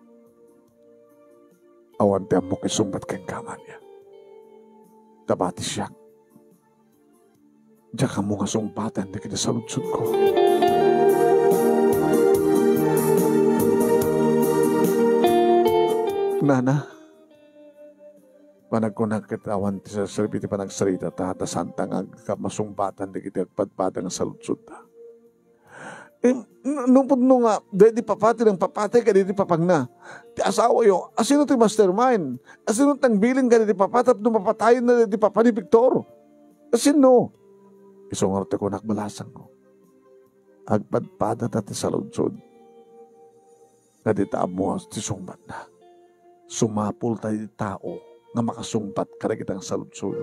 awan tiyan mo kisumbat kang kaman niya. Tabati siya. Tsaka mo nga sumpatan na kinasaludsud ko. Nana, panagkunak kitawan ti sa saripiti panagsarita ta santang agkapasumpatan di kiti agpadpadang saludsud ta. Nung nga, di papati ng papatay ka di papang na. Ti asawa yo, asino ti mastermind? Asino tang biling ka di papatap nung mapatayin na di papa ni Victor? Asino? Isungarte ko nakbalasang ko. Agpadpada ta ti saludsud. Na di taamo ti sumbat na. Sumapul tayo di tao nga makasumpat kada kitang saludsud.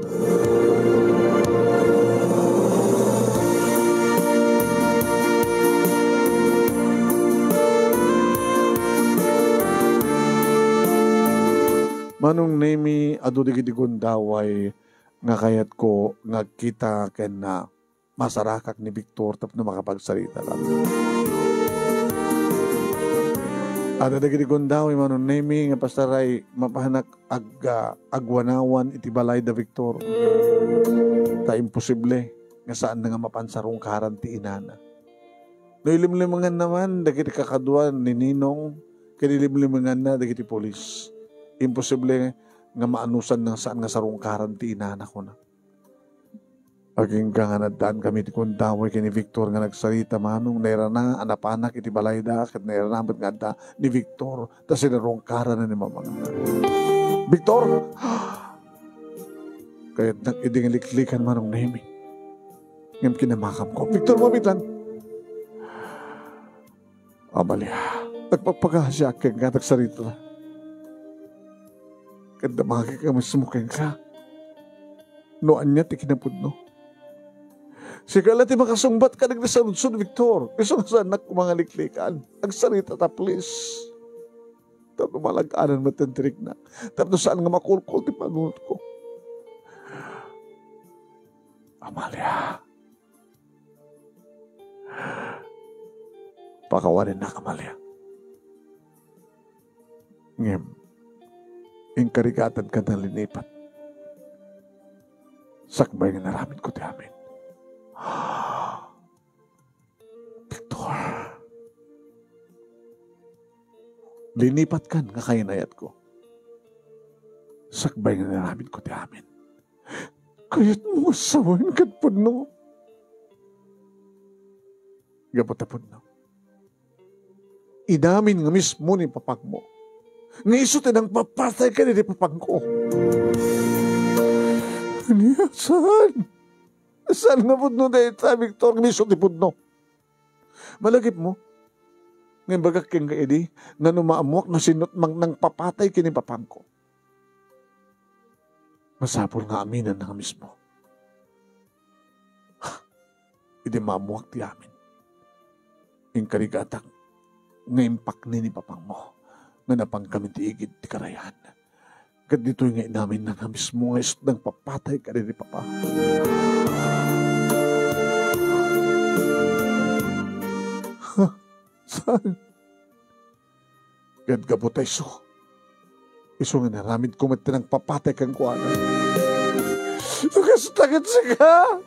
Manong nemi adu digiti gundaway nga kayat ko nga kita ken na masarakak ni Victor tapno makapagsalita lang. Ada dagiti gundaway manong nemi nga pastaray mapahanak agwanawan iti balay da Victor. Ta imposible nga saan na nga mapansarong karan ti inana. No ilimlimangan naman dagiti kakaduan ni Ninong kinilimlimangan na dagiti polis. Imposible nga maanusan ng saan nga sarong karan ti inana ko na. Aging ganganadaan kami ti kundaway kini Victor nga nagsalita manong nairana anapanak iti balayda ket nairanabat nga da ni Victor ta sinarong karan na ni mamang. Victor! Kaya nag-iding liklikan manong nahimi. Ngam kinamakam ko. Victor, mabitlan. Amalia, nagpagpagasya kaya nga nagsalita na. Kada mga kikamasmukin ka. Noan niya ti kinapudno. Sigala ti makasungbat ka nagnasaludsod, Victor. Gusto nga sa anak ko mga liklikan. Ang sarita ta, please. Tapos malaganan matantirig na. Tapos saan nga makulkul ti panunod ko. Amalia. Pakawanin na, Amalia. Ngem, ingkarigatan ka ng linipat. Sakbay nga naramid ko ti amin. Victor. Linipat kan nga kainayat ko. Sakbay nga naramid ko ti amin. Kaya't mo sawain kat po no. Gapatapod na. Inamin nga mismo ni papag mo. Nga iso tinang papatay ka ni papag ko. Niya, saan? Saan nga po no dahil sa Victor? Nga iso ti po no. Malagip mo. Ngayon bagak keng ka edi, nga numaamuak na sinot mang nang papatay kini papag ko. Masapol nga aminan na nga mismo. Hindi maamuak ti amin. Yung karigatang nga impak ni papang mo nga napang kami tiigid ti karayan. Kat dito'y nga inamin na nga mismo nga isot ng papatay ka rin ni Papa. Saan? Gad gabutay so. Iso nga naramid ko mati ng papatay kang kuwana. Nagastagad siya.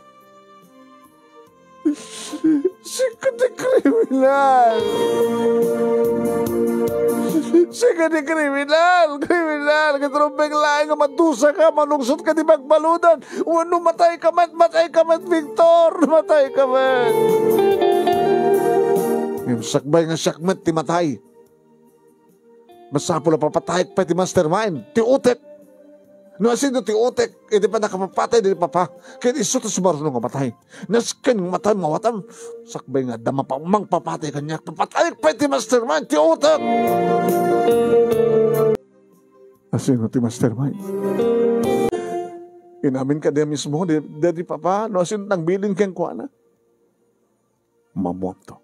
Siya di kriminal. Siya di kriminal. Kriminal. Katrumpeng laing nga matusa ka. Manungsot ka di magbaludan. Uno matay ka man. Matay ka man, Victor. Matay ka man. Yung sakbay nga sakmet ti matay. Masapo na papatay pa ti mastermind. Ti utek. No asin ti utek. Hindi pa nakapapatay di Papa. Kaya iso ta sumarunong nga matay. Naskan nga matay mawatam. Sakbay nga dama pa mang papatay kanya. Papatay pa ti mastermind. Ti utek. Asin ti mastermind. Inamin ka di mismo. Di Papa. No asin nang bilin kang kuana. Mamuam to.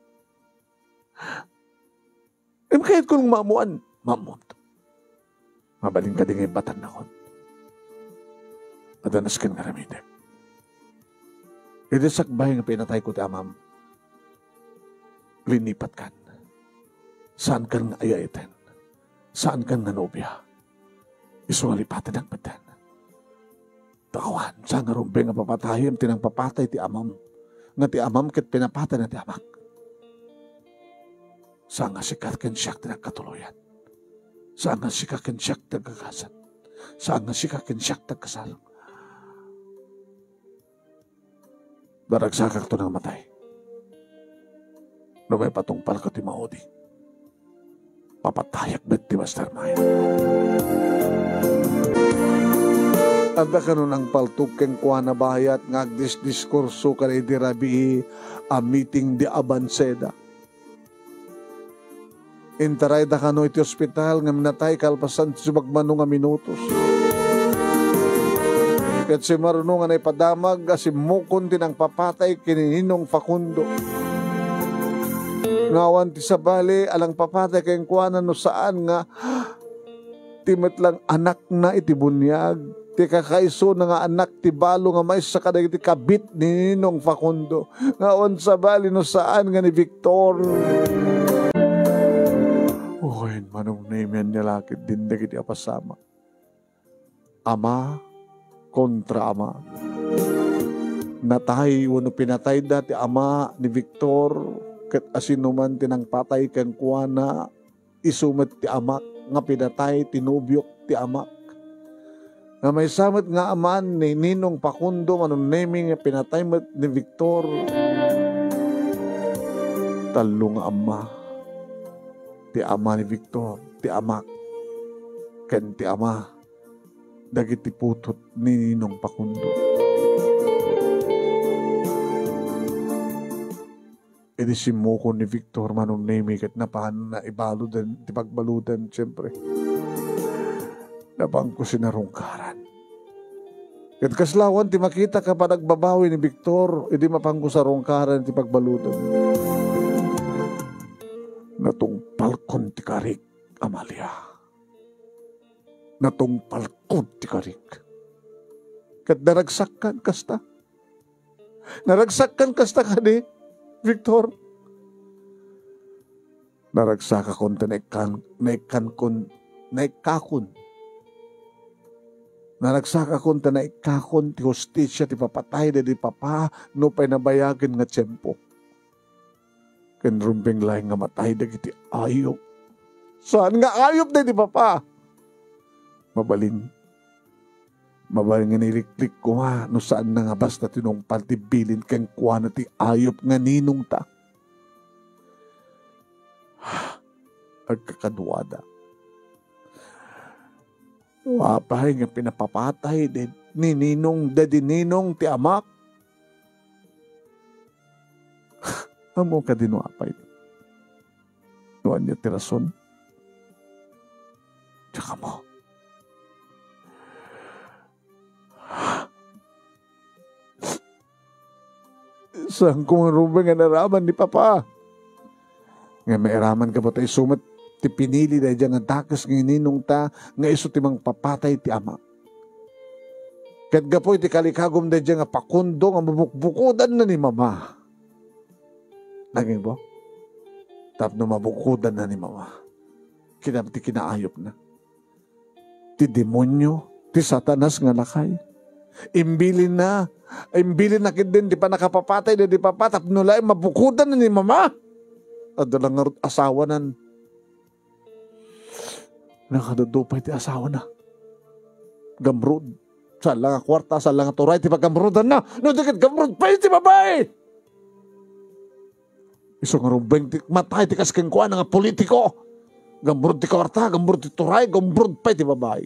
Kahit kung mamuan, mamuam to. Mabaling ka din ngay batan na kon. Adanas ka nga ramide. Iti sakbay nga pinatay ko ti amam. Linipat kan. Saan kan nga ayaiten? Saan kan nga nobya? Isualipatan ang batan. Takawan, saan nga rumbeng nga papatayim tinang papatay ti amam. Nga ti amam ket pinapatay na ti amak. Saan nga sikat ken siyak tinang katuluyan. Saan nga sikat ken siyak tagagasan. Saan nga sikat ken siyak tagasal. Daragsakak to ng matay. No may patungpal ko ti maudi. Papatayak bet ti mastermind. Anda ka nun ang paltuk keng kuana bahayat ngagdis diskurso ka di rabi a meeting di Abanseda. Intaray da kano iti ospital nga minatay kalpasan subagmano nga minutos. Kat si Maruno nga naipadamag si mukon tinang papatay kininong Facundo. Ngawan ti sabali alang papatay kayong kuwanan no saan nga timet lang anak na iti bunyag. Ti kakaiso na nga anak ti balo nga may sa kadag iti kabit ni Ninong Facundo. Ngawan sabali no saan nga ni Victor. Uy, manong naman niya lakit din na kiti apasama. Ama kontra ama. Natay, wano pinatay dati ama ni Victor, kat asinuman tinang patay kang kuwana, isumat ti amak, nga pinatay, tinubyok ti amak. Nga may samat nga aman ni Ninong Facundo, manong naming nga pinatay mat ni Victor. Talong ama. Ti ama ni Victor, ti amak, ken ti ama, dagiti putot ni Ninong Facundo. Edi si Moko ni Victor manong nemi ket na paano na ibaludan, ti pagbaludan, siyempre. Labang ko sinarungkaran. Kat kaslawan ti makita ka pa nagbabawi ni Victor, idi mapangko sa rungkaran ti pagbaludan. Natungpal kon ti karik, Amalia. Natungpal kon ti karik. Kat naragsakan kasta. Naragsakan kasta ka di, Victor. Naragsaka kon ti naikakon. Naragsaka kon ti naikakon ti hostisya ti papatay di papa no pa'y nabayagin nga tiyempo. Kenrumbeng laing nga matay dagiti ayop. Saan nga ayop di papa? Mabalin nga niliklik ko nga no saan na nga basta tinungpal ti bilin keng kuha na ti ayop nga ninong ta. Agkakaduwada. Wapay nga pinapapatay ni ninong ninong ti amak. Amo ka din wapay. Nuan niya ti rason. Tsaka mo. Saan kong rumba nga naraman ni Papa? Nga mairaman ka ba tayo sumat ti pinili na dyan nga dakas ng ninong ta nga iso ti mang papatay ti ama. Kat gapoy ti kalikagom na dyan nga pakundo nga mabukbukudan na ni mama. Naging bo? Tapno mabukudan na ni mama. Ti kinaayop na. Ti demonyo, ti satanas nga lakay. Imbilin na din, di pa nakapapatay, di pa patap nulay, mabukudan na ni mama. At dalang asawa nan. Nakadudupay ti asawa na. Gamrod. Sa lang kwarta, sa lang turay, ti paggamrodan na. No, dikit gamrod pa ti babae. Iso nga rumbeng, matay ti kaskeng kuha nga politiko. Gamrod ti kwarta, gamrod ti turay, gamrod pa ti babae.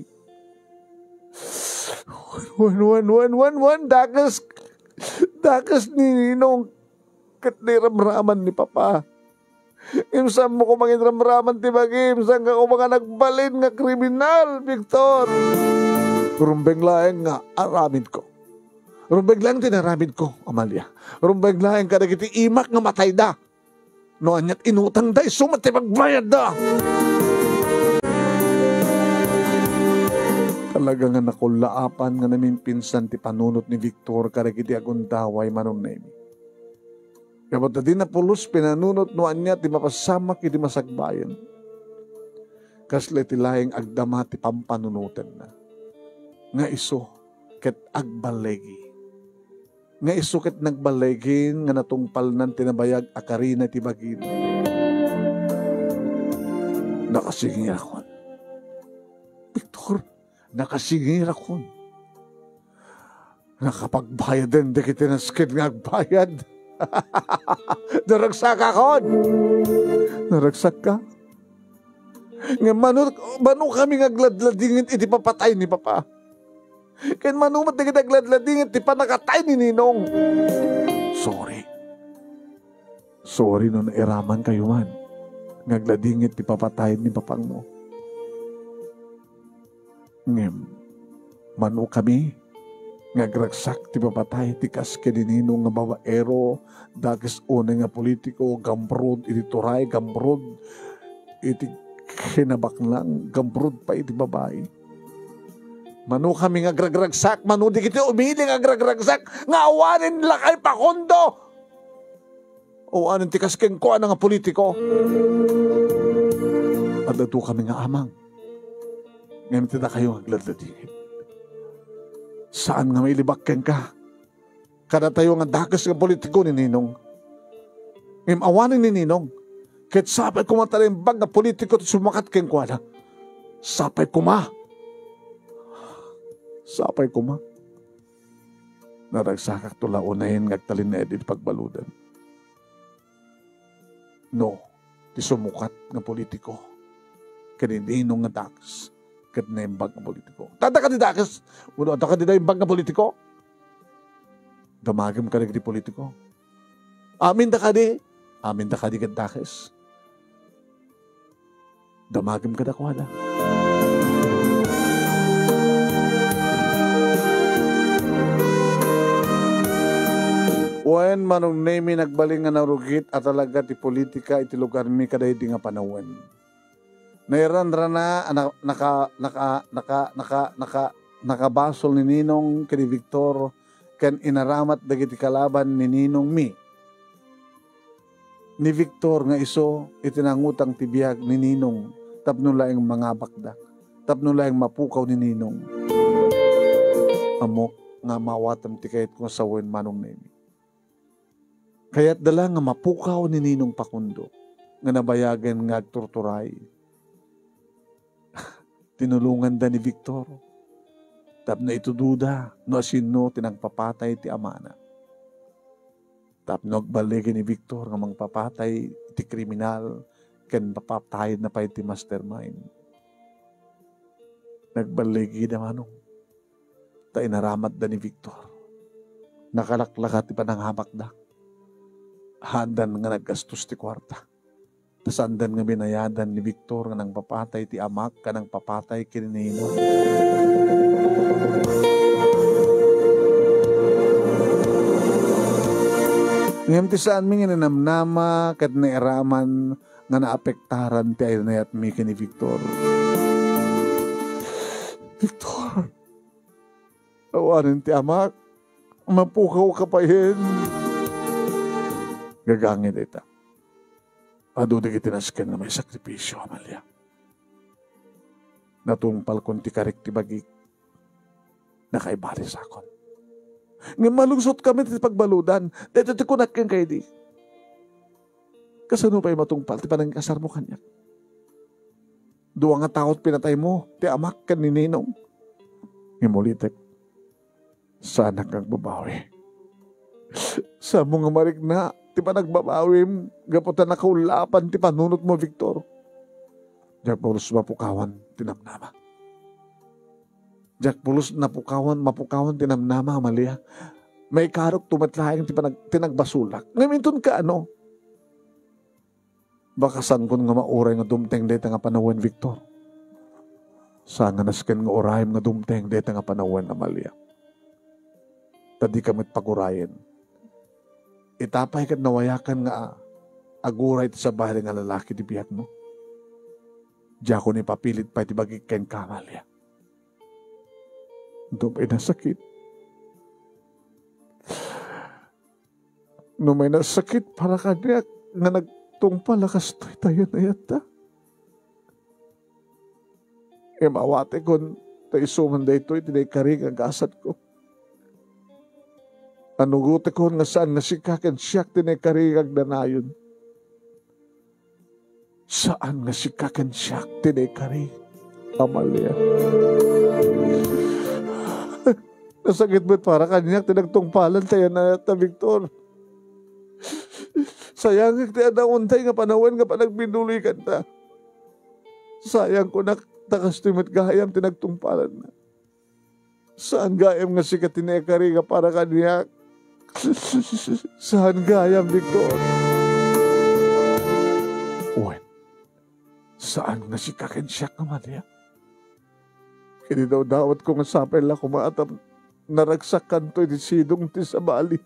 One, dakas ni Ninong kat niramraman ni Papa. Imsam mo ko mangin ramraman ti bagim, saan ka ko mga nagbalin nga kriminal, Victor. Rumbeng laeng nga aramid ko. Rumbeng laeng tinaramid ko, Amalia. Rumbeng laeng kadagiti imak nga matay da. No anyat inutang da, sumat ti pagbayad da. Talaga nga nakulaapan nga namin pinsan ti panunot ni Victor karagiti agundaway manong na imi. Kapag na din na pulos pinanunot no anya ti mapasamak iti masagbayan. Kasle ti laing agdama ti pampanunutan na. Nga iso ket agbalegi. Nga iso ket nagbalegin nga natungpal nan tinabayag akarina ti bagin. Nakasingir ako. Victor, nakasingir ako. Nakapagbayad din, di kita naskid nga agbayad. Naragsak ako. Naragsak ka. Nga mano kami nga gladladingin iti papatay ni Papa. Kaya manumat na kita gladladingin iti panakatay ni Ninong. Sorry no nairaman kayo man. Nga gladingin iti papatay ni Papang mo. Ngem, mano kami nga gragsak ti papatay ti kaske ni Ninong nga babaero dagis unay nga politiko gambrod iti turay gambrod iti kinabaklang gambrod pa iti babae. Mano kami nga gragragsak, mano di kiti umili nga gragragsak nga awanin lakay pakondo awanin ti kaskeng ko nga politiko at ito kami nga amang ngayon tita kayo agladladingin. Saan nga may libakken ka? Kada tayo nga dakas nga politiko ni Ninong. Ngayon awanin ni Ninong. Kahit sapay kumatalimbag nga politiko sumakat keng kwa na. Sapay kuma. Naragsakak tula unahin ngagtalin na edit pagbaludan. No, ti sumukat nga politiko. Kaninong nga dakas. Kat na imbag nga politiko. Tanda ka di dakas. Uno, ata ka di na imbag nga politiko. Damagim ka di politiko. Amin da ka di dakas. Damagim ka da ko wala. Wen manong nemi nagbaling nga narugit at talaga ti politika iti lugar mi kaday di nga panawin. Nairan rana nakabasol ni Ninong kini Victor ken inaramat dagiti kalaban ni Ninong mi. Ni Victor nga iso itinangutang tibiyag ni Ninong tapno laeng mga bakda. Tapno laeng mapukaw ni Ninong. Amok nga mawatam ti kayat kung sawen manong nemi. Kaya't dala nga mapukaw ni Ninong Pakundo nga nabayagan nga agturturay. Tinulungan da ni Victor. Tapno ito duda no asino tinagpapatay ti amana. Tapno agbaligi ni Victor nga mangpapatay ti kriminal ken papatay na pa iti mastermind. Nagbaligi da manong. Ta inaramat da ni Victor. Nakalaklakat ti pananghamak da. Handan nga naggastos ti kwarta. Tasandan nga binayadan ni Victor nga nang papatay ti amak ka nang papatay kininino. Ngayon ti saan mi nga nanamnama kat nairaman nga naapektaran ti ayunay at mi kini Victor. Victor, awanin ti amak, mapukaw ka pa yun. Gagangin ita. Adudig itinasken na may sakripisyo, Amalia. Natungpal kon ti karik ti bagik. Nakaibali sa akon. Nga malungsot kami ti pagbaludan. Dito ti kunak kang kayo di. Kasano pa'y matungpal ti panangkasar mo kanyak. Duwa nga takot pinatay mo. Ti amak kan ni Ninong. Ngimulitek. Sana kang babawi. Sa mga marik na. Ti pa nagbabawim, gaputan na kaulapan, ti panunot mo, Victor. Jack Paulus mapukawan, tinamnama. Jack Paulus mapukawan, tinamnama, Amalia. May karok tumatlaing, ti tinagbasulak. Ngaminton ka, ano? Bakasan kon nga mauray nga dumteng deta nga panawan, Victor. Sana nasken nga urayim nga dumteng deta nga panawan, Amalia. Tadi kamit pagurayin. Itapay kat nawayakan nga aguray sa bahay nga lalaki di biyag mo. Diya ko ni papilit pa iti bagig ken kamalya. Doon may nasakit. No may nasakit para kanya nga nagtungpa lakas to'y tayo na yata. E mawate kon tayo suman da ito'y tinay karing ang kasat ko. Anuguti ko nga saan nga sikakan siyak tinay karigag danayon. Saan nga sikakan siyak tinay karig, Amalia. Nasakit ba't para kanyak tinagtungpalan tayo na ta, Victor. Sayang ti adauntay nga panawan nga panagbinuloy kan ta. Sayang ko takas timot gayam tinagtungpalan na. Saan gayam nga sikat tinay karig para kanyak. Saan gayam, Victor? Uwan, saan nga si kakensyak naman niya? Kini daw dawat ko nga sapay la kumaatap naragsakan to di sidong ti sa bali.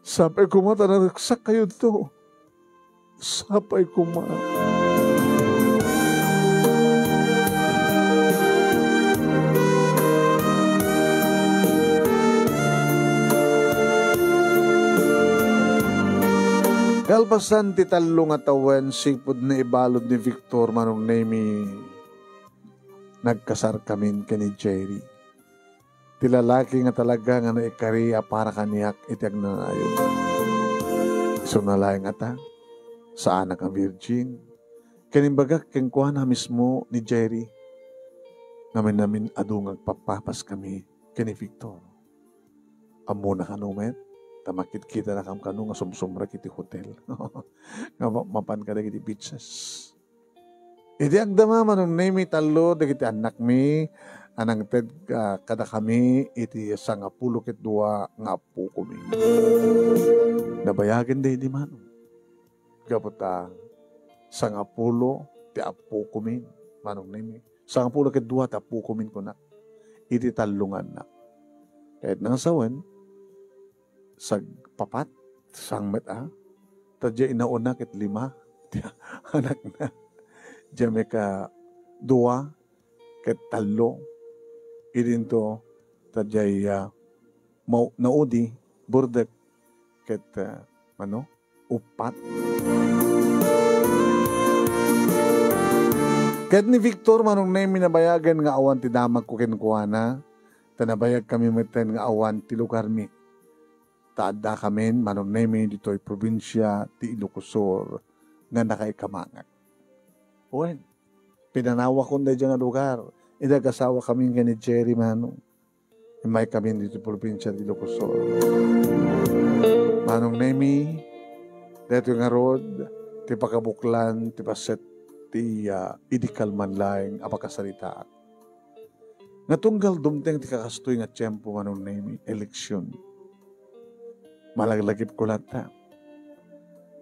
Sapay kumata naragsak kayo to. Sapay kumata. Kalpasan ti talo nga tawen sipud na ibalod ni Victor manong nemi nagkasar kamin ni Jerry. Ti lalaki nga talaga nga naikariya para kaniyak itiag na ayon. So nalay nga ta sa anak ang virgin. Kanimbagak kengkuha na mismo ni Jerry. Namin adung agpapapas kami kini Victor. Amo na kanumet. Tamakit kita na kam kanu nga sumsumra kiti hotel. Nga mapan ka na kiti beaches. Iti agdama manong nemi talo dagiti anak mi anang ted kada kami iti 12 nga apo ko mi. Nabayagan day di manong. Gaputa 10 ti apo ko mi manong nemi. 12 ti apo ko min ko na. Iti talungan na. Kahit nang sawan papat, sangmet tadya inauna ket 5, anak na. Diya may ka 2 ket 3, idinto tadyay naudi, burdek ket 4. Ket ni Victor manong na minabayagan nga awan ti damag ko kenkuana, tanabayag kami meten nga awan ti lugar mi. Taadda kami manong na dito'y probinsya ti Ilocosur nga nakaikamangat. Uwen, pinanawa ko na dyan nga lugar. Idagasawa kami nga ni Jerry manong. Imay kami dito probinsya ti Ilocosur. Manong Nemi, dito nga rod, ti pakabuklan, ti paset, ti idikal man laing apakasarita. Nga tunggal dumteng ti kakastoy nga tiyempo manong Nemi, eleksyon. Malaglagip ko lata.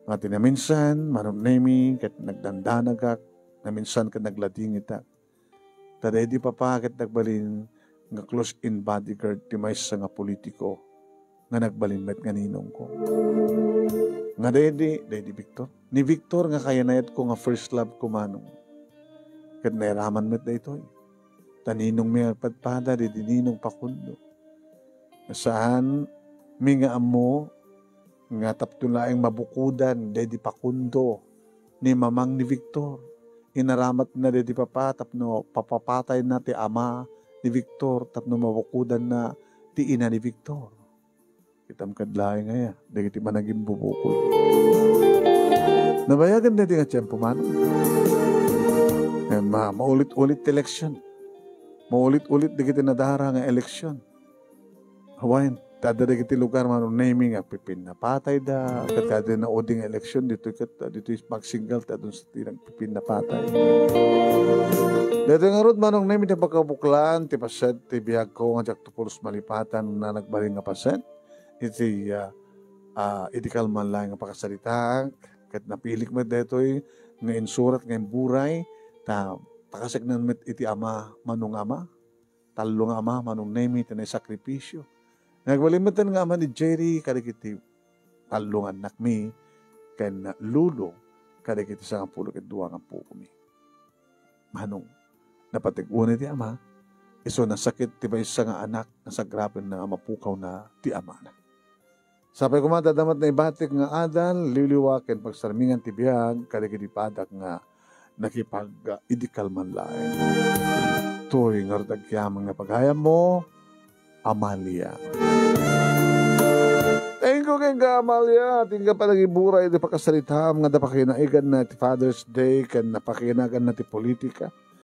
Nga tinaminsan, manong Nemi, kat nagdandanagak, naminsan kat naglading itak. Taday di papakit nagbalin nga close-in bodyguard ti maysa nga politiko nga nagbalin met nga ninong ko. Nga daydi Victor. Ni Victor nga kayanayat ko nga first love ko manong. Kat nairaman met da ito. Taninong may agpadpada, di ninong pakundo. Saan mi nga amo nga taptulaing mabukudan dedi pakundo ni mamang ni Victor. Inaramat na dedi papa tapno papapatay na ti ama ni Victor tapno mabukudan na ti ina ni Victor. Kitam kadlaing nga dagiti managing bubukod. Nabayagan na di nga tiyempo man. Maulit-ulit eleksyon. Maulit-ulit digiti nadara nga eleksyon. Hawain, tada digiti lugar manong naming pipin na patay da. Katkada na oding eleksyon dito magsingal ta dun sa tinang pipin na patay. Dito nga rod manong naming na pagkabuklan, ti paset, ti biyag ko nga jak tupulos malipatan na nagbaling nga paset. Iti idikal man lang nga pakasalita. Kat napilik mo dito'y nga insurat nga buray ta pakasek na met iti ama manong ama. Talong ama manong naming tinay sakripisyo. Nagwalimatan nga ama ni Jerry kadagiti talong anak mi ken lulo kadagiti 12 nga puko mi. Manong napatiguan ti ama iso nasakit ti baysa nga anak nasagrapen na mapukaw na ti ama na. Sapay kumatadamat na ibatik nga adal liliwaken pagsarmingan ti biag kadagiti padak nga nakipag-idikal man laeng. Tuy nga ragkyamang nga paghayam mo Amalia. Thank you kay Amalia. Tingga pa nag-iburay di pakasalitam nga napakinaigan na ti Father's Day kan napakinagan na ti politika.